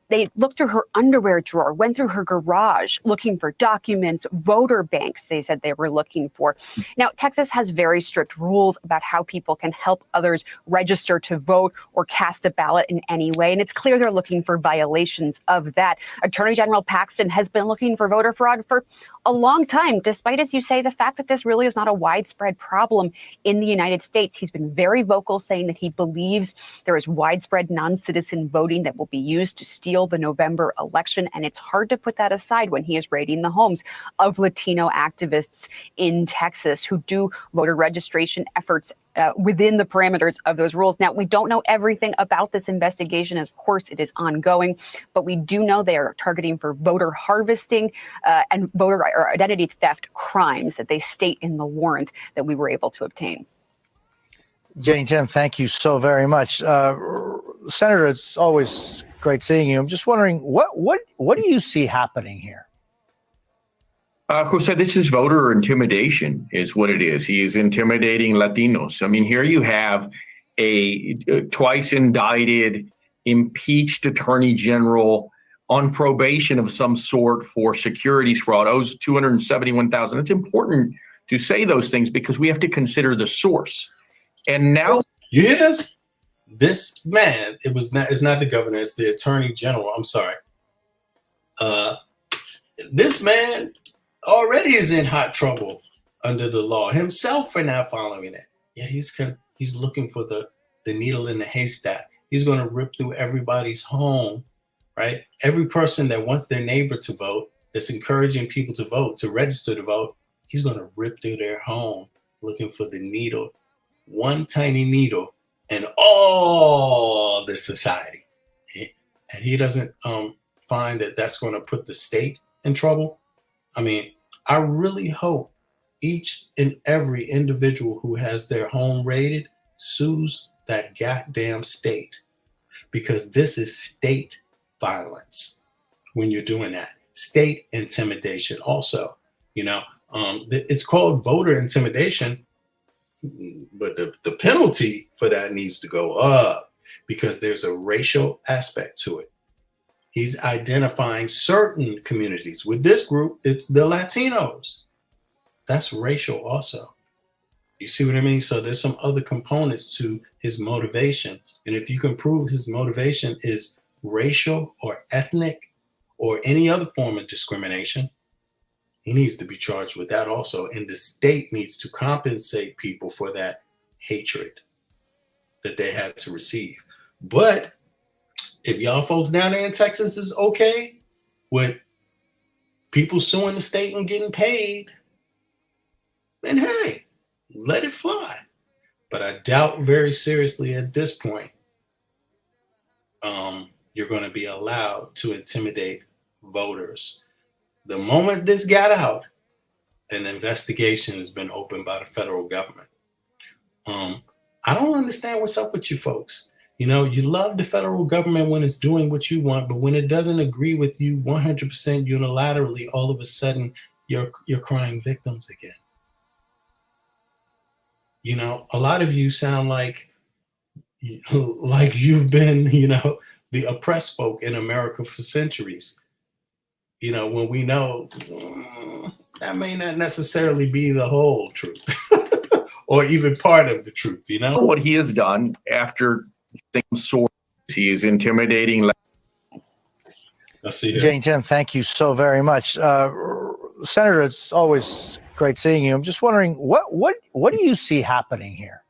[SPEAKER 16] they looked through her underwear drawer, went through her garage, looking for documents, voter banks they said they were looking for. Now, Texas has very strict rules about how people can help others register to vote or cast a ballot in any way. And it's clear they're looking for violations of that. Attorney General Paxton has been looking for voter fraud for a long time, despite, as you say, the fact that this really is not a widespread problem in the United States. He's been very vocal, saying that he believes there is widespread non-citizen voting that will be used to steal the November election. And it's hard to put that aside when he is raiding the homes of Latino activists in Texas who do voter registration efforts within the parameters of those rules. Now, we don't know everything about this investigation. Of course, it is ongoing, but we do know they are targeting for voter harvesting and voter or identity theft crimes that they state in the warrant that we were able to obtain.
[SPEAKER 15] Jane Tim, thank you so very much. Senator, it's always great seeing you. I'm just wondering, what do you see happening here?
[SPEAKER 17] Jose, this is voter intimidation is what it is. He is intimidating Latinos. I mean, here you have a twice indicted, impeached attorney general on probation of some sort for securities fraud, owes $271,000. It's important to say those things because we have to consider the source. And now
[SPEAKER 2] you hear this? This man, it's not the governor, it's the attorney general. I'm sorry. This man already is in hot trouble under the law himself for not following it. Yeah, he's looking for the needle in the haystack. He's going to rip through everybody's home, right? Every person that wants their neighbor to vote, that's encouraging people to vote, to register to vote, he's going to rip through their home looking for the needle, one tiny needle in all the society. And he doesn't find that that's going to put the state in trouble. I mean, I really hope each and every individual who has their home raided sues that goddamn state, because this is state violence when you're doing that. State intimidation also, it's called voter intimidation, but the penalty for that needs to go up because there's a racial aspect to it. He's identifying certain communities. With this group, it's the Latinos. That's racial also. You see what I mean? So there's some other components to his motivation. And if you can prove his motivation is racial or ethnic or any other form of discrimination, he needs to be charged with that also. And the state needs to compensate people for that hatred that they had to receive. But if y'all folks down there in Texas is okay with people suing the state and getting paid, then hey, let it fly. But I doubt very seriously at this point you're going to be allowed to intimidate voters. The moment this got out, an investigation has been opened by the federal government. I don't understand what's up with you folks. You love the federal government when it's doing what you want, but when it doesn't agree with you 100% unilaterally, all of a sudden your crying victims again. You know, a lot of you sound like you've been, you know, the oppressed folk in America for centuries. You know, when we know that may not necessarily be the whole truth or even part of the truth, you know?
[SPEAKER 17] What he has done after things soar, he is intimidating.
[SPEAKER 2] Let's see here.
[SPEAKER 15] Jane Tim, thank you so very much. Senator, it's always great seeing you. I'm just wondering, what do you see happening here?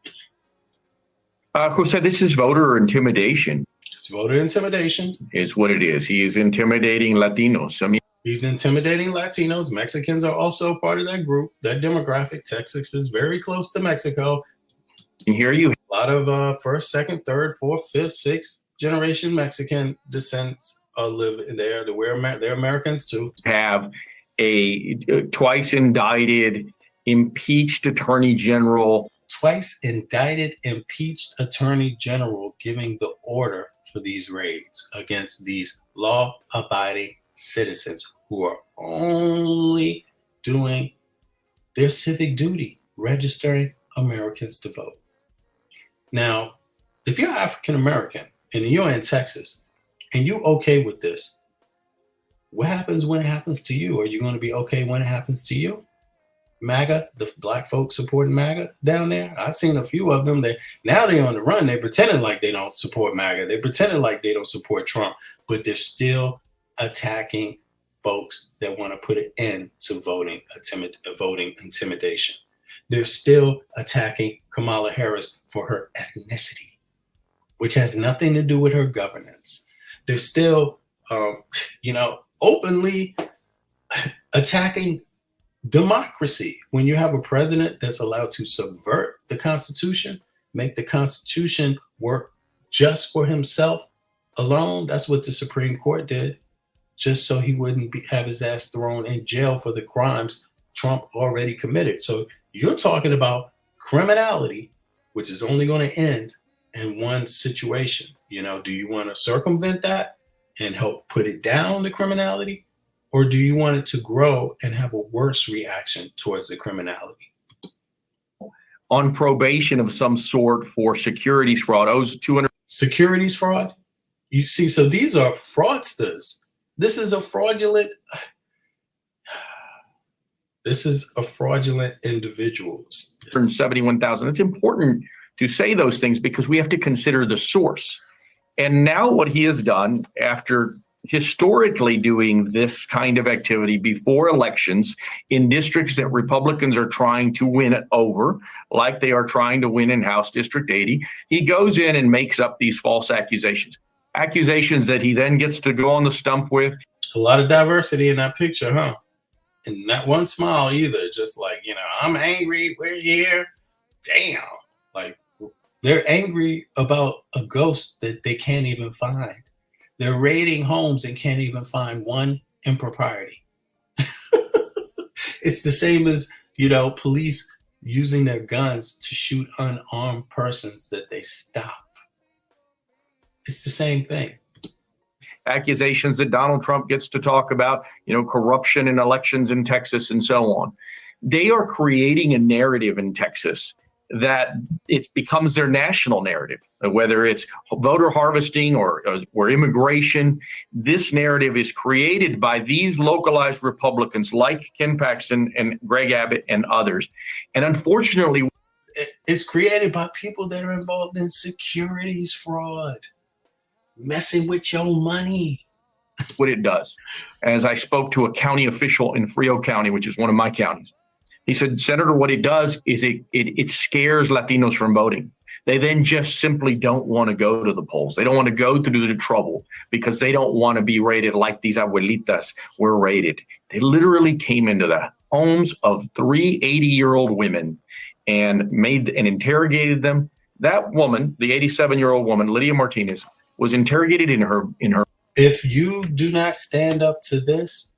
[SPEAKER 17] Jose, this is voter intimidation.
[SPEAKER 2] It's voter intimidation.
[SPEAKER 17] Is what it is. He is intimidating Latinos. I mean,
[SPEAKER 2] he's intimidating Latinos. Mexicans are also part of that group, that demographic. Texas is very close to Mexico.
[SPEAKER 17] And here you
[SPEAKER 2] a lot of first, second, third, fourth, fifth, sixth generation Mexican descents live in there. They're Americans too.
[SPEAKER 17] Have a twice indicted, impeached attorney general.
[SPEAKER 2] Twice indicted, impeached attorney general giving the order for these raids against these law-abiding citizens who are only doing their civic duty, registering Americans to vote. Now, if you're African American and you're in Texas and you're okay with this, what happens when it happens to you? Are you going to be okay when it happens to you? MAGA, the black folks supporting MAGA down there. I've seen a few of them. Now they're on the run. They're pretending like they don't support MAGA. They're pretending like they don't support Trump, but they're still attacking folks that want to put an end to voting intimidation. They're still attacking Kamala Harris for her ethnicity, which has nothing to do with her governance. They're still, openly attacking democracy. When you have a president that's allowed to subvert the Constitution, make the Constitution work just for himself alone. That's what the Supreme Court did, just so he wouldn't have his ass thrown in jail for the crimes Trump already committed. So you're talking about criminality, which is only going to end in one situation. You know, do you want to circumvent that and help put it down, the criminality? Or do you want it to grow and have a worse reaction towards the criminality?
[SPEAKER 17] On probation of some sort for securities fraud. Owes 200.
[SPEAKER 2] Securities fraud? You see, so these are fraudsters. This is a fraudulent individual.
[SPEAKER 17] 71,000. It's important to say those things because we have to consider the source. And now what he has done after historically doing this kind of activity before elections in districts that Republicans are trying to win over, like they are trying to win in House District 80, he goes in and makes up these false accusations that he then gets to go on the stump with.
[SPEAKER 2] A lot of diversity in that picture, huh? And not one smile either. Just like, I'm angry, we're here. Damn. Like, they're angry about a ghost that they can't even find. They're raiding homes and can't even find one impropriety. It's the same as, police using their guns to shoot unarmed persons that they stop. It's the same thing.
[SPEAKER 17] Accusations that Donald Trump gets to talk about, corruption in elections in Texas and so on. They are creating a narrative in Texas that it becomes their national narrative, whether it's voter harvesting or immigration. This narrative is created by these localized Republicans like Ken Paxton and Greg Abbott and others. And unfortunately,
[SPEAKER 2] it's created by people that are involved in securities fraud, messing with your money.
[SPEAKER 17] What it does, as I spoke to a county official in Frio County, which is one of my counties, he said, Senator, what it does is it scares Latinos from voting. They then just simply don't want to go to the polls. They don't want to go through the trouble because they don't want to be raided like these abuelitas were raided. They literally came into the homes of 3 80-year-old women and interrogated them. That woman, the 87-year-old woman, Lydia Martinez, was interrogated in her.
[SPEAKER 2] If you do not stand up to this,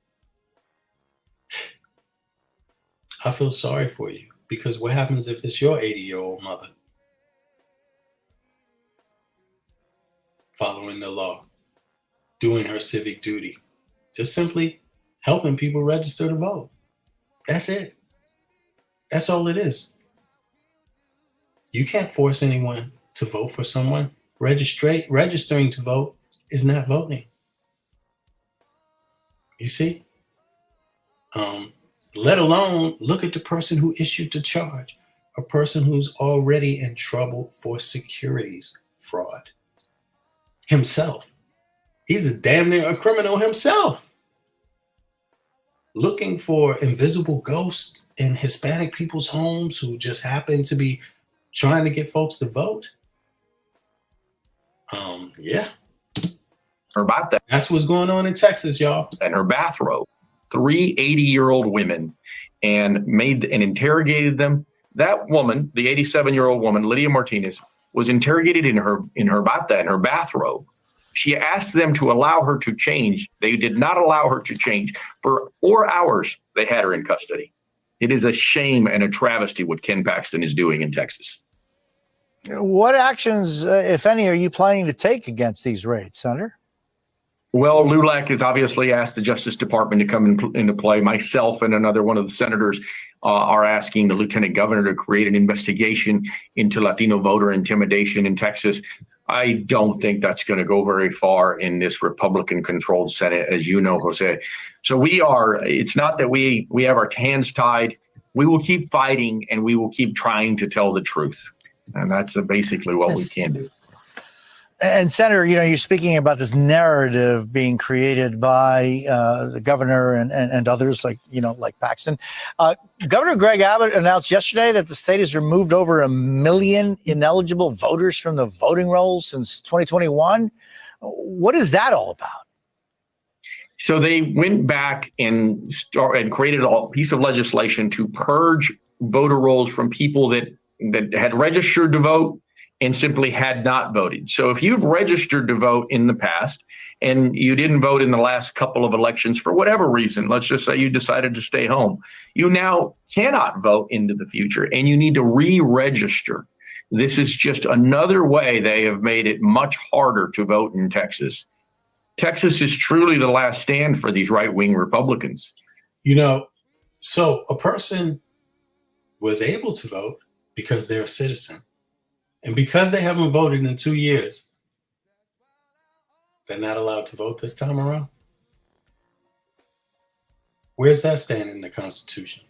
[SPEAKER 2] I feel sorry for you, because what happens if it's your 80-year-old mother following the law, doing her civic duty, just simply helping people register to vote? That's it. That's all it is. You can't force anyone to vote for someone. Registering to vote is not voting. You see? Let alone look at the person who issued the charge, a person who's already in trouble for securities fraud himself. He's a damn near a criminal himself. Looking for invisible ghosts in Hispanic people's homes who just happen to be trying to get folks to vote. Yeah.
[SPEAKER 17] Or about that.
[SPEAKER 2] That's what's going on in Texas, y'all.
[SPEAKER 17] And her bathrobe. 3 80-year-old women and interrogated them. That woman, the 87-year-old woman, Lydia Martinez, was interrogated in her bata, in her bathrobe. She asked them to allow her to change. They did not allow her to change. For 4 hours, they had her in custody. It is a shame and a travesty what Ken Paxton is doing in Texas.
[SPEAKER 15] What actions, if any, are you planning to take against these raids, Senator?
[SPEAKER 17] Well, LULAC has obviously asked the Justice Department to come into play. Myself and another one of the senators are asking the Lieutenant Governor to create an investigation into Latino voter intimidation in Texas. I don't think that's going to go very far in this Republican-controlled Senate, as you know, Jose. So it's not that we have our hands tied. We will keep fighting, and we will keep trying to tell the truth. And that's basically what we can do.
[SPEAKER 15] And Senator, you're speaking about this narrative being created by the governor and others like Paxton. Governor Greg Abbott announced yesterday that the state has removed over 1 million ineligible voters from the voting rolls since 2021. What is that all about?
[SPEAKER 17] So they went back and created a piece of legislation to purge voter rolls from people that had registered to vote and simply had not voted. So if you've registered to vote in the past and you didn't vote in the last couple of elections for whatever reason, let's just say you decided to stay home, you now cannot vote into the future and you need to re-register. This is just another way they have made it much harder to vote in Texas. Texas is truly the last stand for these right-wing Republicans.
[SPEAKER 2] So a person was able to vote because they're a citizen. And because they haven't voted in 2 years, they're not allowed to vote this time around. Where's that stand in the Constitution?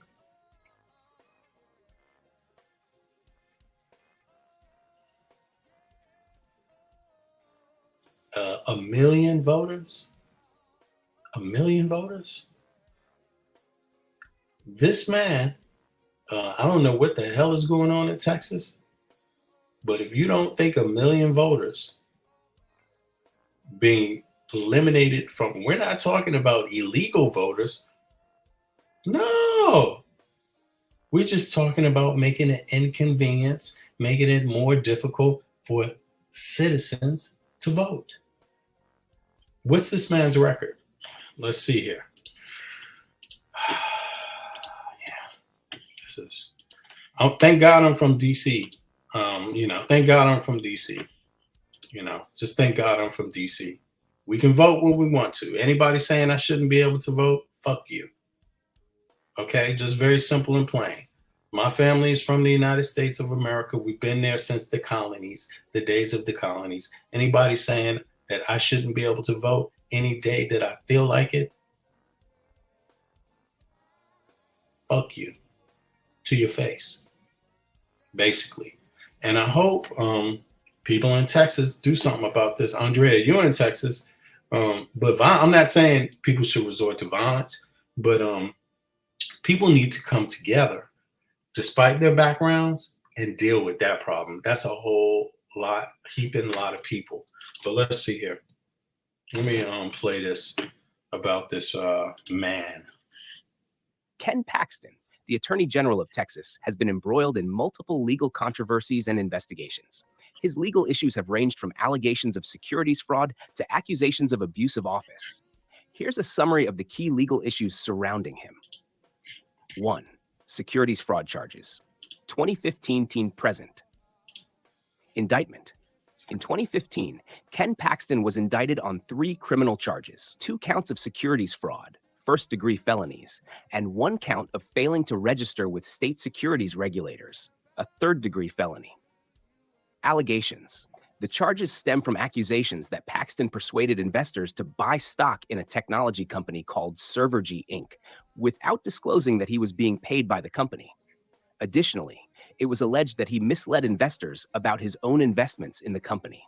[SPEAKER 2] A million voters? A million voters? This man, I don't know what the hell is going on in Texas. But if you don't think 1 million voters being eliminated from, we're not talking about illegal voters. No, we're just talking about making it inconvenience, making it more difficult for citizens to vote. What's this man's record? Let's see here. Thank God I'm from DC. Thank God I'm from DC. Just thank God I'm from DC. We can vote when we want to. Anybody saying I shouldn't be able to vote, fuck you. Okay, just very simple and plain. My family is from the United States of America. We've been there since the colonies, the days of the colonies. Anybody saying that I shouldn't be able to vote any day that I feel like it, fuck you to your face, basically. And I hope people in Texas do something about this. Andrea, you're in Texas, but I'm not saying people should resort to violence, but people need to come together despite their backgrounds and deal with that problem. That's a whole lot, heaping a lot of people. But let's see here. Let me play this about this man.
[SPEAKER 18] Ken Paxton, the Attorney General of Texas, has been embroiled in multiple legal controversies and investigations. His legal issues have ranged from allegations of securities fraud to accusations of abuse of office. Here's a summary of the key legal issues surrounding him. 1. Securities fraud charges. 2015 teen present. Indictment. In 2015, Ken Paxton was indicted on 3 criminal charges: 2 counts of securities fraud, first-degree felonies, and 1 count of failing to register with state securities regulators, a third-degree felony. Allegations. The charges stem from accusations that Paxton persuaded investors to buy stock in a technology company called Servergy Inc. without disclosing that he was being paid by the company. Additionally, it was alleged that he misled investors about his own investments in the company.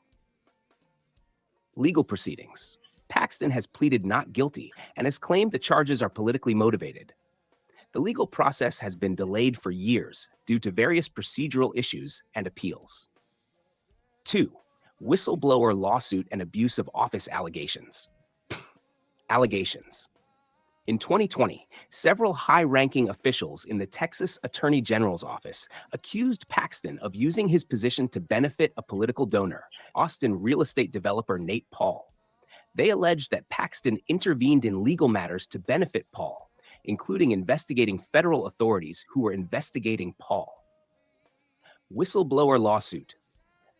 [SPEAKER 18] Legal proceedings. Paxton has pleaded not guilty and has claimed the charges are politically motivated. The legal process has been delayed for years due to various procedural issues and appeals. 2. Whistleblower lawsuit and abuse of office allegations. Allegations. In 2020, several high-ranking officials in the Texas Attorney General's office accused Paxton of using his position to benefit a political donor, Austin real estate developer Nate Paul. They alleged that Paxton intervened in legal matters to benefit Paul, including investigating federal authorities who were investigating Paul. Whistleblower lawsuit.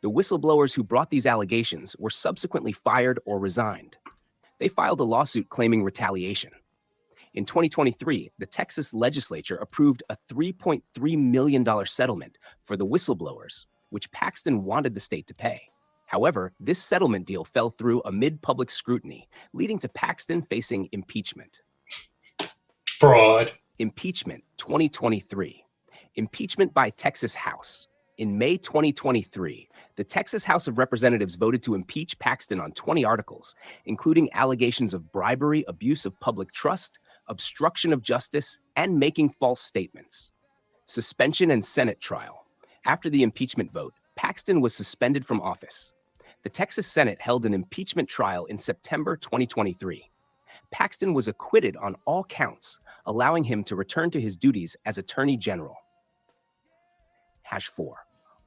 [SPEAKER 18] The whistleblowers who brought these allegations were subsequently fired or resigned. They filed a lawsuit claiming retaliation. In 2023, the Texas legislature approved a $3.3 million settlement for the whistleblowers, which Paxton wanted the state to pay. However, this settlement deal fell through amid public scrutiny, leading to Paxton facing impeachment.
[SPEAKER 2] Fraud.
[SPEAKER 18] Impeachment 2023. Impeachment by Texas House. In May 2023, the Texas House of Representatives voted to impeach Paxton on 20 articles, including allegations of bribery, abuse of public trust, obstruction of justice, and making false statements. Suspension and Senate trial. After the impeachment vote, Paxton was suspended from office. The Texas Senate held an impeachment trial in September 2023. Paxton was acquitted on all counts, allowing him to return to his duties as Attorney General. #4.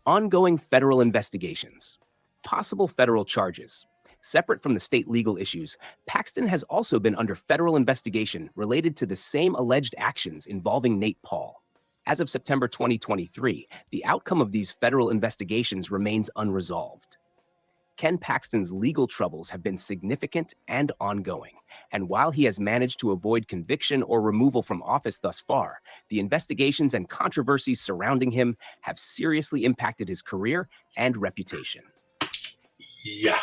[SPEAKER 18] Ongoing federal investigations. Possible federal charges. Separate from the state legal issues, Paxton has also been under federal investigation related to the same alleged actions involving Nate Paul. As of September 2023, the outcome of these federal investigations remains unresolved. Ken Paxton's legal troubles have been significant and ongoing, and while he has managed to avoid conviction or removal from office thus far, the investigations and controversies surrounding him have seriously impacted his career and reputation.
[SPEAKER 2] Yeah,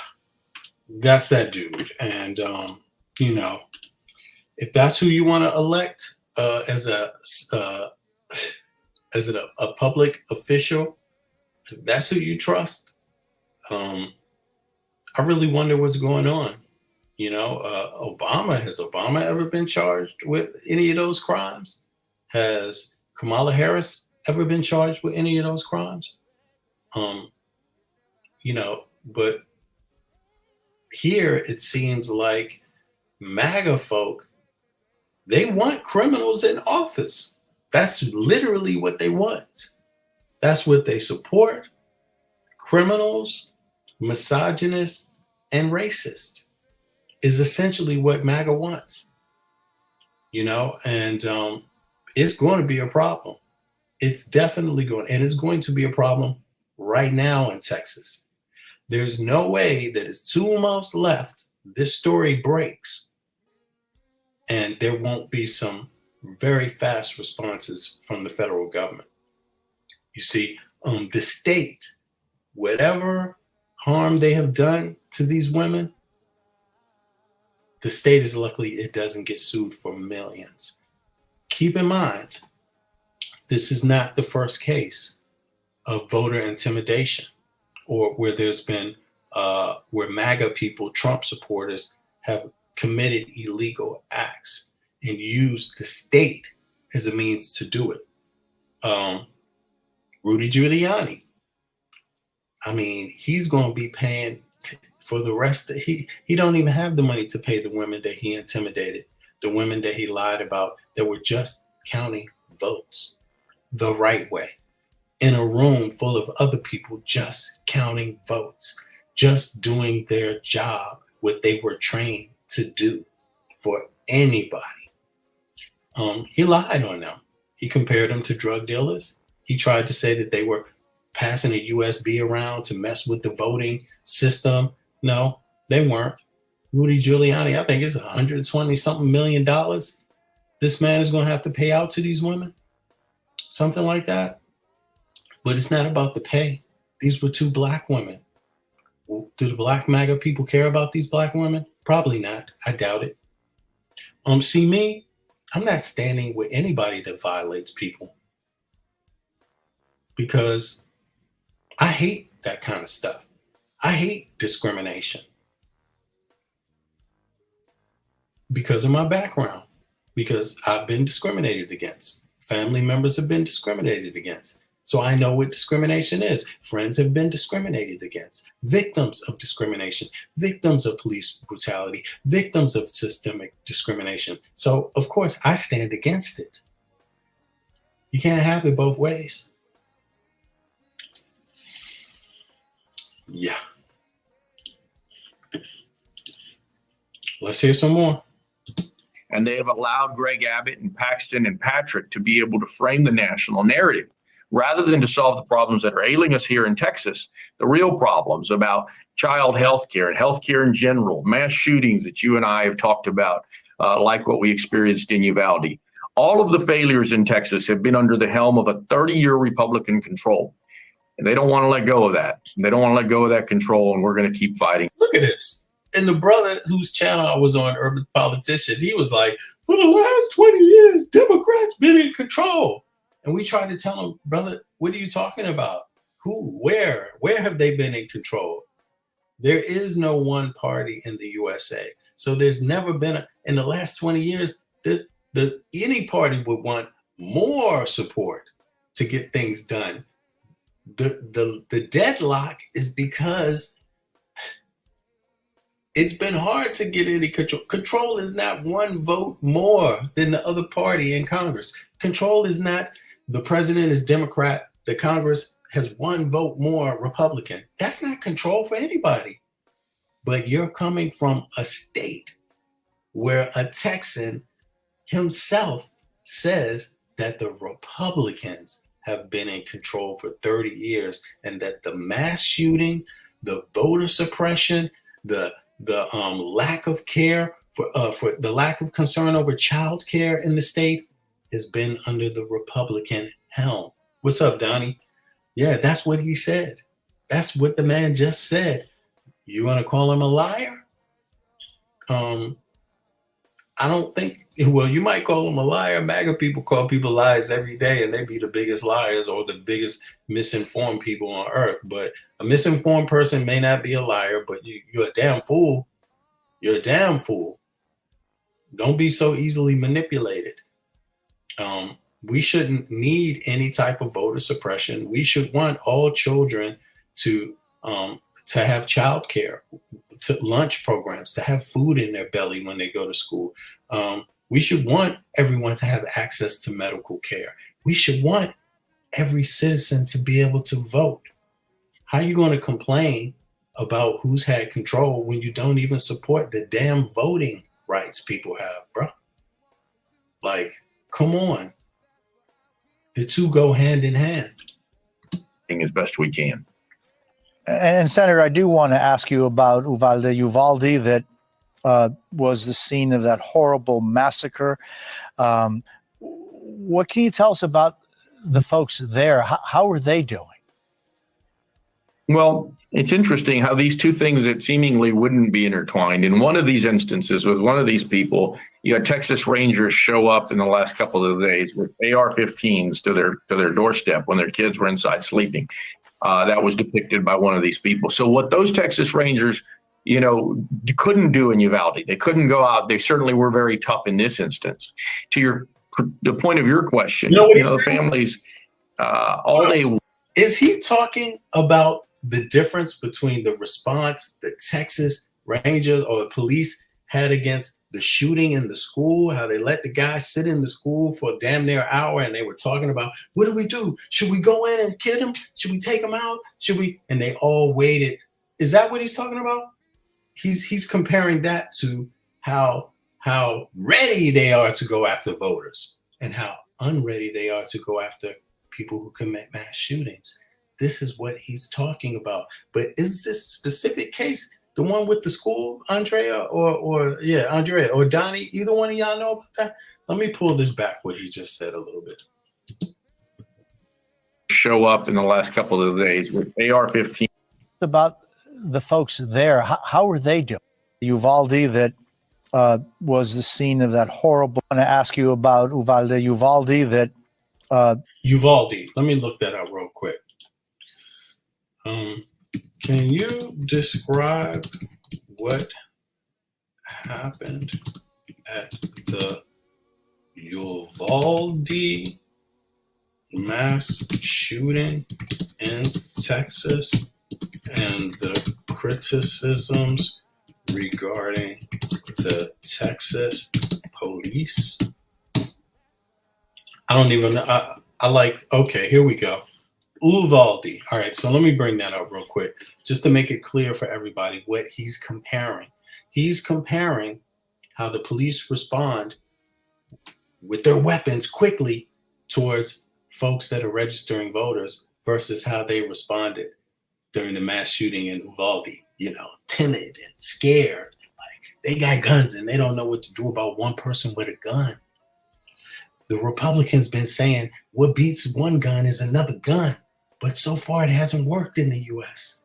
[SPEAKER 2] that's that dude. And, you know, if that's who you want to elect as a public official, if that's who you trust, I really wonder what's going on. You know, has Obama ever been charged with any of those crimes? Has Kamala Harris ever been charged with any of those crimes? You know, but here it seems like MAGA folk, they want criminals in office. That's literally what they want. That's what they support. Criminals, misogynist, and racist is essentially what MAGA wants, you know, and it's going to be a problem. It's definitely going, and it's going to be a problem right now in Texas. There's no way that it's 2 months left, this story breaks, and there won't be some very fast responses from the federal government. You see, the state, whatever harm they have done to these women, the state is lucky it doesn't get sued for millions. Keep in mind, this is not the first case of voter intimidation or where there's been, where MAGA people, Trump supporters, have committed illegal acts and used the state as a means to do it. Rudy Giuliani, I mean, he's going to be paying for the rest of, he don't even have the money to pay the women that he intimidated, the women that he lied about that were just counting votes the right way in a room full of other people just counting votes, just doing their job, what they were trained to do for anybody. He lied on them. He compared them to drug dealers. He tried to say that they were passing a USB around to mess with the voting system. No, they weren't. Rudy Giuliani, I think it's $120-something million this man is going to have to pay out to these women. Something like that. But it's not about the pay. These were 2 black women. Do the black MAGA people care about these black women? Probably not. I doubt it. See me, I'm not standing with anybody that violates people because I hate that kind of stuff. I hate discrimination because of my background, because I've been discriminated against. Family members have been discriminated against. So I know what discrimination is. Friends have been discriminated against. Victims of discrimination, victims of police brutality, victims of systemic discrimination. So, of course, I stand against it. You can't have it both ways. Yeah. Let's hear some more.
[SPEAKER 17] And they have allowed Greg Abbott and Paxton and Patrick to be able to frame the national narrative. Rather than to solve the problems that are ailing us here in Texas, the real problems about child health care and healthcare in general, mass shootings that you and I have talked about, like what we experienced in Uvalde. All of the failures in Texas have been under the helm of a 30-year Republican control. And they don't want to let go of that. They don't want to let go of that control, and we're going to keep fighting.
[SPEAKER 2] Look at this. And the brother whose channel I was on, Urban Politician, he was like, for the last 20 years, Democrats been in control. And we tried to tell him, brother, what are you talking about? Who, where have they been in control? There is no one party in the USA. So there's never been, in the last 20 years, any party would want more support to get things done. The deadlock is because it's been hard to get any control. Control is not one vote more than the other party in Congress. Control is not the president is Democrat, the Congress has one vote more Republican. That's not control for anybody. But you're coming from a state where a Texan himself says that the Republicans have been in control for 30 years and that the mass shooting, the voter suppression, the lack of care for the lack of concern over child care in the state has been under the Republican helm. What's up, Donnie? Yeah, that's what he said. That's what the man just said. You want to call him a liar? I don't think, well, you might call him a liar. MAGA people call people liars every day, and they be the biggest liars or the biggest misinformed people on earth. But a misinformed person may not be a liar, but you're a damn fool. You're a damn fool. Don't be so easily manipulated. We shouldn't need any type of voter suppression. We should want all children to have child care, to lunch programs, to have food in their belly when they go to school. We should want everyone to have access to medical care. We should want every citizen to be able to vote. How are you going to complain about who's had control when you don't even support the damn voting rights people have, bro? Like, come on. The two go hand in hand.
[SPEAKER 17] As best we can.
[SPEAKER 15] And Senator, I do want to ask you about Uvalde that was the scene of that horrible massacre. What can you tell us about the folks there? How are they doing?
[SPEAKER 17] Well, it's interesting how these two things that seemingly wouldn't be intertwined. In one of these instances with one of these people, you had Texas Rangers show up in the last couple of days with AR-15s to their doorstep when their kids were inside sleeping. That was depicted by one of these people. So what those Texas Rangers, couldn't do in Uvalde, they couldn't go out. They certainly were very tough in this instance. To the point of your question, the families, all day.
[SPEAKER 2] Is he talking about the difference between the response the Texas Rangers or the police had against the shooting in the school, how they let the guy sit in the school for damn near an hour and they were talking about, what do we do? Should we go in and kid him? Should we take him out? Should we? And they all waited. Is that what he's talking about? He's comparing that to how ready they are to go after voters and how unready they are to go after people who commit mass shootings. This is what he's talking about. But is this specific case The one with the school, Andrea or Andrea or Donnie? Either one of y'all know about that? Let me pull this back, what he just said a little bit.
[SPEAKER 17] Show up in the last couple of days with AR-15.
[SPEAKER 15] About the folks there, how are they doing? Uvalde, that was the scene of that horrible. I'm going to ask you about Uvalde. That
[SPEAKER 2] Uvalde. Let me look that up real quick. Can you describe what happened at the Uvalde mass shooting in Texas and the criticisms regarding the Texas police? I don't even know. Okay, here we go. Uvalde. All right, so let me bring that up real quick, just to make it clear for everybody what he's comparing. He's comparing how the police respond with their weapons quickly towards folks that are registering voters versus how they responded during the mass shooting in Uvalde. Timid and scared. Like, they got guns and they don't know what to do about one person with a gun. The Republicans been saying what beats one gun is another gun. But so far, it hasn't worked in the U.S.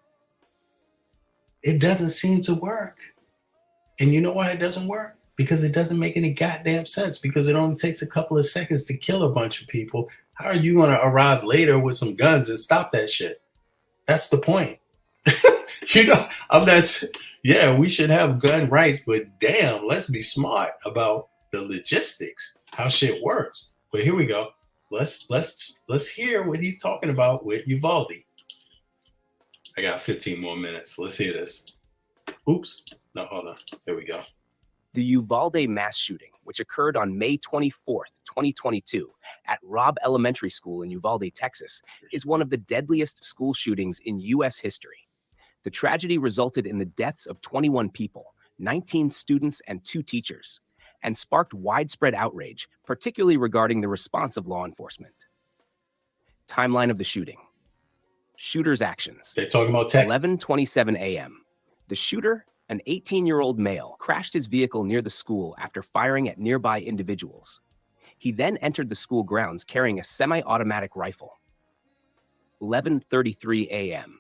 [SPEAKER 2] It doesn't seem to work. And you know why it doesn't work? Because it doesn't make any goddamn sense, because it only takes a couple of seconds to kill a bunch of people. How are you going to arrive later with some guns and stop that shit? That's the point. We should have gun rights, but damn, let's be smart about the logistics, how shit works. But here we go. Let's hear what he's talking about with Uvalde. I got 15 more minutes. Let's hear this. Oops. No, hold on. There we go.
[SPEAKER 18] The Uvalde mass shooting, which occurred on May 24th, 2022, at Robb Elementary School in Uvalde, Texas, is one of the deadliest school shootings in U.S. history. The tragedy resulted in the deaths of 21 people, 19 students, and 2 teachers, and sparked widespread outrage, particularly regarding the response of law enforcement. Timeline of the shooting. Shooter's actions.
[SPEAKER 2] They're talking about Texas.
[SPEAKER 18] 11:27 a.m. The shooter, an 18-year-old male, crashed his vehicle near the school after firing at nearby individuals. He then entered the school grounds carrying a semi-automatic rifle. 11:33 a.m.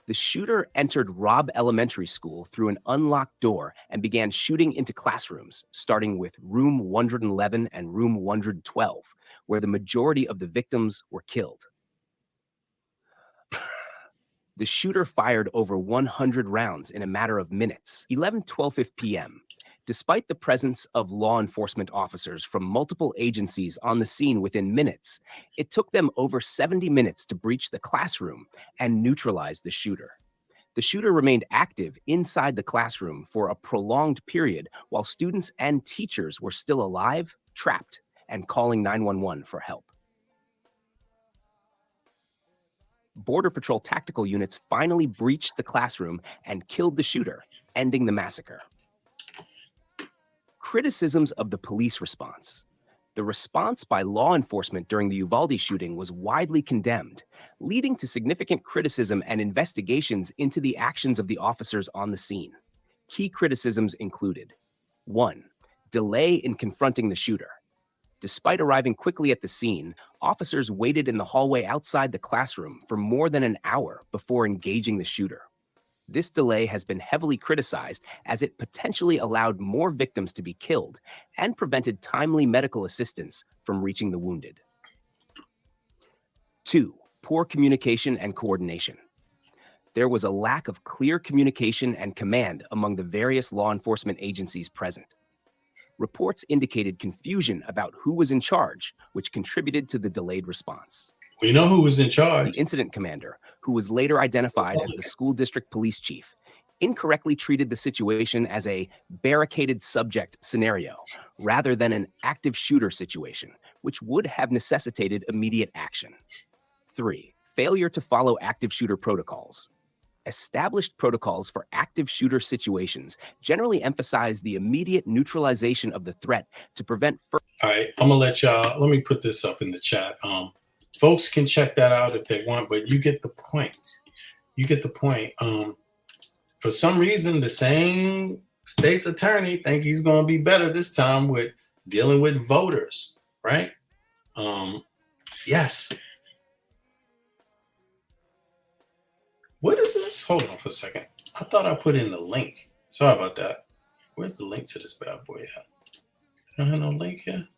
[SPEAKER 18] The shooter entered Robb Elementary School through an unlocked door and began shooting into classrooms, starting with room 111 and room 112, where the majority of the victims were killed. The shooter fired over 100 rounds in a matter of minutes. 11:12 p.m. Despite the presence of law enforcement officers from multiple agencies on the scene within minutes, it took them over 70 minutes to breach the classroom and neutralize the shooter. The shooter remained active inside the classroom for a prolonged period while students and teachers were still alive, trapped, and calling 911 for help. Border Patrol tactical units finally breached the classroom and killed the shooter, ending the massacre. Criticisms of the police response. The response by law enforcement during the Uvalde shooting was widely condemned, leading to significant criticism and investigations into the actions of the officers on the scene. Key criticisms included: 1. Delay in confronting the shooter. Despite arriving quickly at the scene, officers waited in the hallway outside the classroom for more than an hour before engaging the shooter. This delay has been heavily criticized as it potentially allowed more victims to be killed and prevented timely medical assistance from reaching the wounded. 2. Poor communication and coordination. There was a lack of clear communication and command among the various law enforcement agencies present. Reports indicated confusion about who was in charge, which contributed to the delayed response.
[SPEAKER 2] We know who was in charge.
[SPEAKER 18] The incident commander, who was later identified as the school district police chief, incorrectly treated the situation as a barricaded subject scenario rather than an active shooter situation, which would have necessitated immediate action. 3. Failure to follow active shooter protocols. Established protocols for active shooter situations generally emphasize the immediate neutralization of the threat to prevent further.
[SPEAKER 2] All right, I'm gonna let me put this up in the chat. Folks can check that out if they want, but you get the point. You get the point. for some reason, the same state's attorney think he's going to be better this time with dealing with voters, right? Yes. What is this? Hold on for a second. I thought I put in the link. Sorry about that. Where's the link to this bad boy at? I don't have no link here.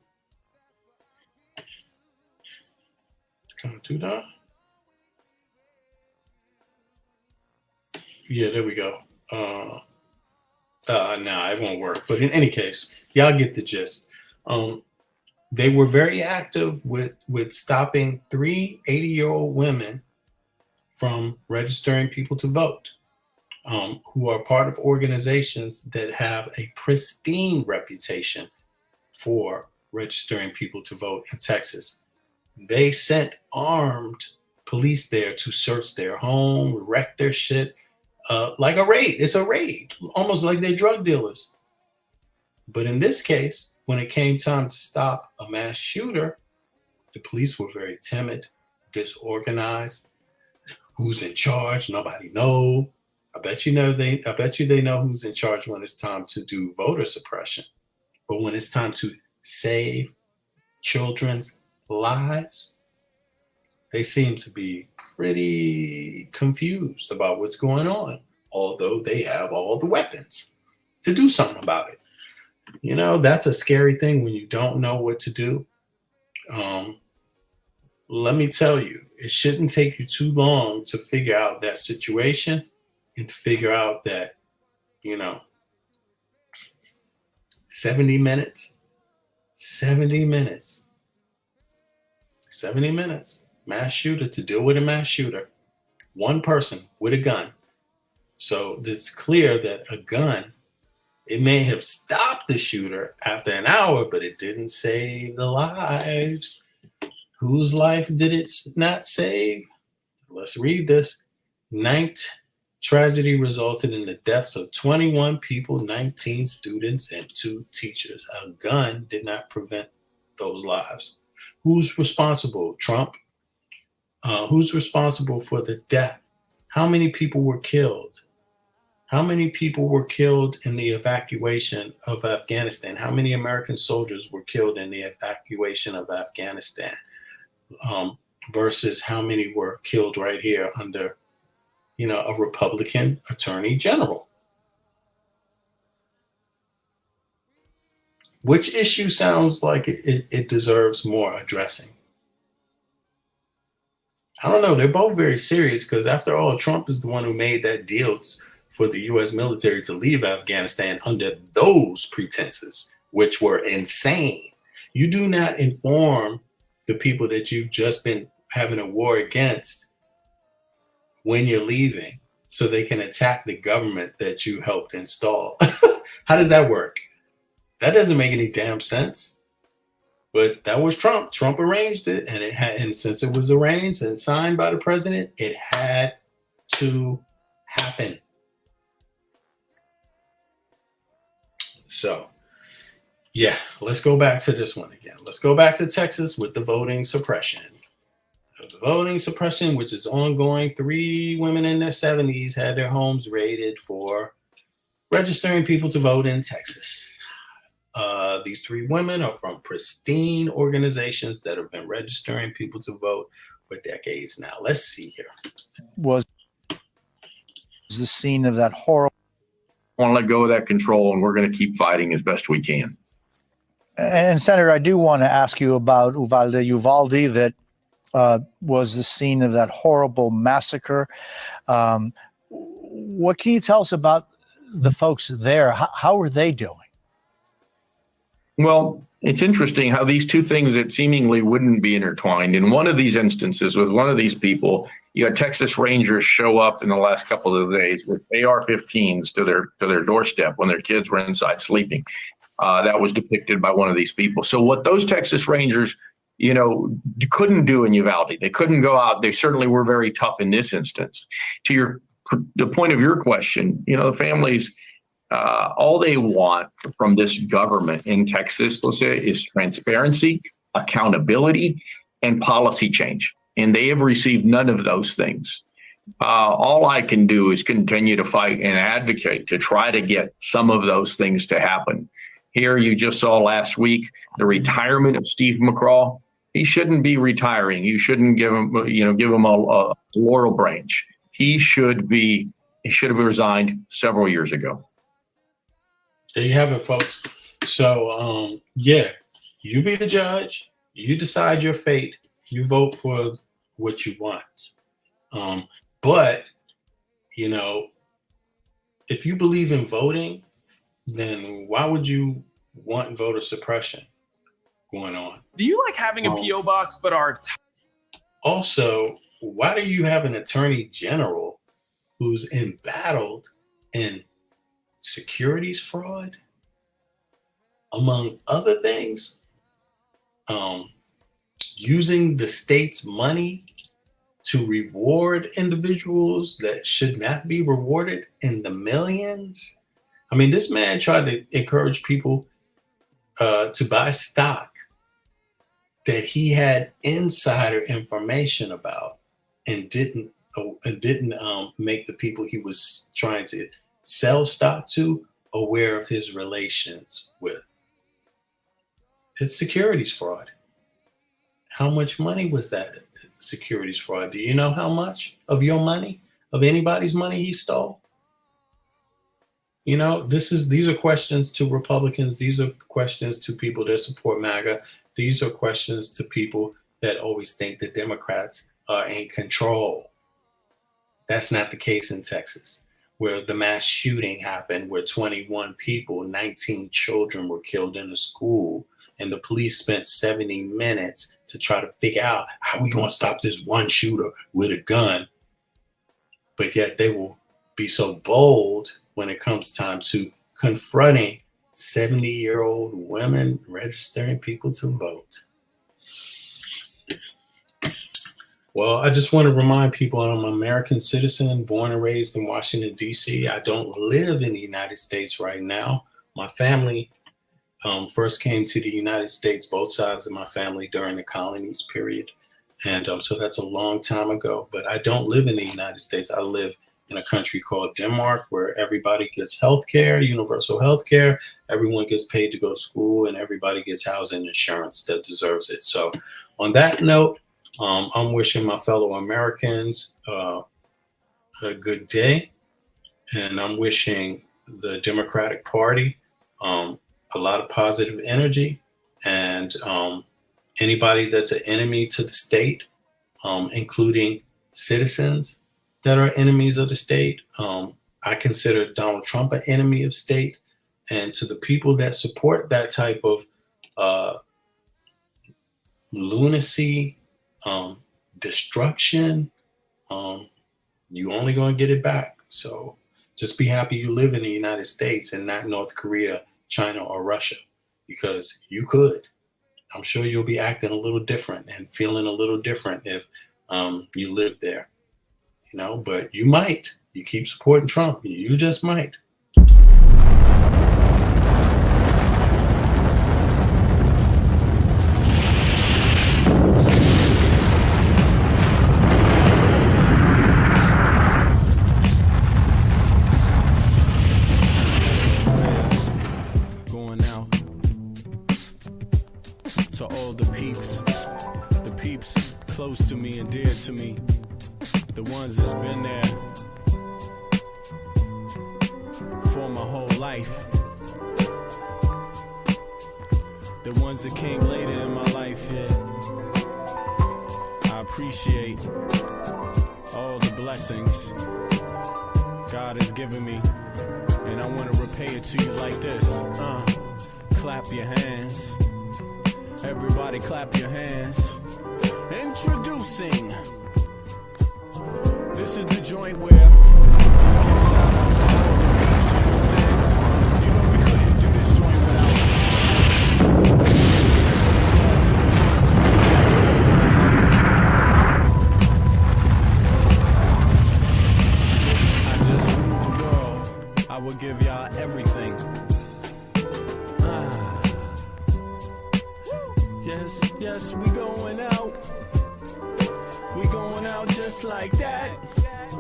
[SPEAKER 2] Come do that. Yeah, there we go. No, it won't work. But in any case, y'all get the gist. They were very active with stopping 3 80-year-old women from registering people to vote, who are part of organizations that have a pristine reputation for registering people to vote in Texas. They sent armed police there to search their home, wreck their shit, like a raid. It's a raid, almost like they're drug dealers. But in this case, when it came time to stop a mass shooter, the police were very timid, disorganized. Who's in charge? Nobody know. I bet you they know who's in charge when it's time to do voter suppression. But when it's time to save children's lives, they seem to be pretty confused about what's going on, although they have all the weapons to do something about it. You know, that's a scary thing when you don't know what to do. Let me tell you, it shouldn't take you too long to figure out that situation and to figure out that, 70 minutes, mass shooter to deal with a mass shooter, one person with a gun. So it's clear that a gun, it may have stopped the shooter after an hour, but it didn't save the lives. Whose life did it not save? Let's read this. 9th tragedy resulted in the deaths of 21 people, 19 students, and 2 teachers. A gun did not prevent those lives. Who's responsible? Trump. Who's responsible for the death? How many people were killed? How many people were killed in the evacuation of Afghanistan? How many American soldiers were killed in the evacuation of Afghanistan? Versus how many were killed right here under, a Republican attorney general? Which issue sounds like it deserves more addressing? I don't know. They're both very serious because, after all, Trump is the one who made that deal for the U.S. military to leave Afghanistan under those pretenses, which were insane. You do not inform the people that you've just been having a war against when you're leaving so they can attack the government that you helped install. How does that work? That doesn't make any damn sense. But that was Trump. Trump arranged it, and since it was arranged and signed by the president, it had to happen. So, yeah, let's go back to this one again. Let's go back to Texas with the voting suppression. The voting suppression, which is ongoing. 3 women in their 70s had their homes raided for registering people to vote in Texas. These 3 women are from pristine organizations that have been registering people to vote for decades now. Let's see here.
[SPEAKER 15] Was the scene of that horrible.
[SPEAKER 17] I want to let go of that control, and we're going to keep fighting as best we can.
[SPEAKER 15] And Senator, I do want to ask you about Uvalde, that was the scene of that horrible massacre. What can you tell us about the folks there? How are they doing?
[SPEAKER 17] Well, it's interesting how these two things that seemingly wouldn't be intertwined. In one of these instances, with one of these people, you had Texas Rangers show up in the last couple of days with AR-15s to their doorstep when their kids were inside sleeping. That was depicted by one of these people. So what those Texas Rangers, couldn't do in Uvalde, they couldn't go out. They certainly were very tough in this instance. To the point of your question, the families, all they want from this government in Texas, let's say, is transparency, accountability, and policy change. And they have received none of those things. All I can do is continue to fight and advocate to try to get some of those things to happen. Here, you just saw last week the retirement of Steve McCraw. He shouldn't be retiring. You shouldn't give him a laurel branch. He should have resigned several years ago.
[SPEAKER 2] There you have it, folks. So, yeah, you be the judge. You decide your fate. You vote for what you want. But, you know, if you believe in voting, then why would you want voter suppression going on?
[SPEAKER 19] Do you like having a P.O. box but are...
[SPEAKER 2] Also, why do you have an attorney general who's embattled in securities fraud, among other things, using the state's money to reward individuals that should not be rewarded in the millions? I mean, this man tried to encourage people to buy stock that he had insider information about and didn't make the people he was trying to sell stock to aware of his relations with. It's securities fraud. How much money was that securities fraud? Do you know how much of your money, of anybody's money he stole? You know, these are questions to Republicans. These are questions to people that support MAGA. These are questions to people that always think the Democrats are in control. That's not the case in Texas, where the mass shooting happened, where 21 people, 19 children were killed in a school, and the police spent 70 minutes to try to figure out how we going to stop this one shooter with a gun. But yet they will be so bold when it comes time to confronting 70-year-old women registering people to vote. Well, I just want to remind people I'm an American citizen, born and raised in Washington, D.C. I don't live in the United States right now. My family first came to the United States, both sides of my family, during the colonies period. And so that's a long time ago. But I don't live in the United States. I live in a country called Denmark, where everybody gets health care, universal health care. Everyone gets paid to go to school, and everybody gets housing insurance that deserves it. So on that note, I'm wishing my fellow Americans a good day, and I'm wishing the Democratic Party a lot of positive energy, and anybody that's an enemy to the state, including citizens that are enemies of the state. I consider Donald Trump an enemy of state, and to the people that support that type of lunacy, destruction, you only going to get it back. So just be happy you live in the United States and not North Korea, China, or Russia, because you could. I'm sure you'll be acting a little different and feeling a little different if you live there, you know, but you might. You keep supporting Trump, you just might.
[SPEAKER 20] To all the peeps close to me and dear to me, the ones that's been there for my whole life, the ones that came later in my life, yeah. I appreciate all the blessings God has given me, and I want to repay it to you like this. Clap your hands. Everybody clap your hands. Introducing. This is the joint where it's silence to all the peeps, you know what I'm saying? You know we couldn't do this joint without I just ruled the world, I would give y'all everything. Yes, we going out. We going out just like that.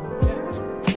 [SPEAKER 1] Yeah.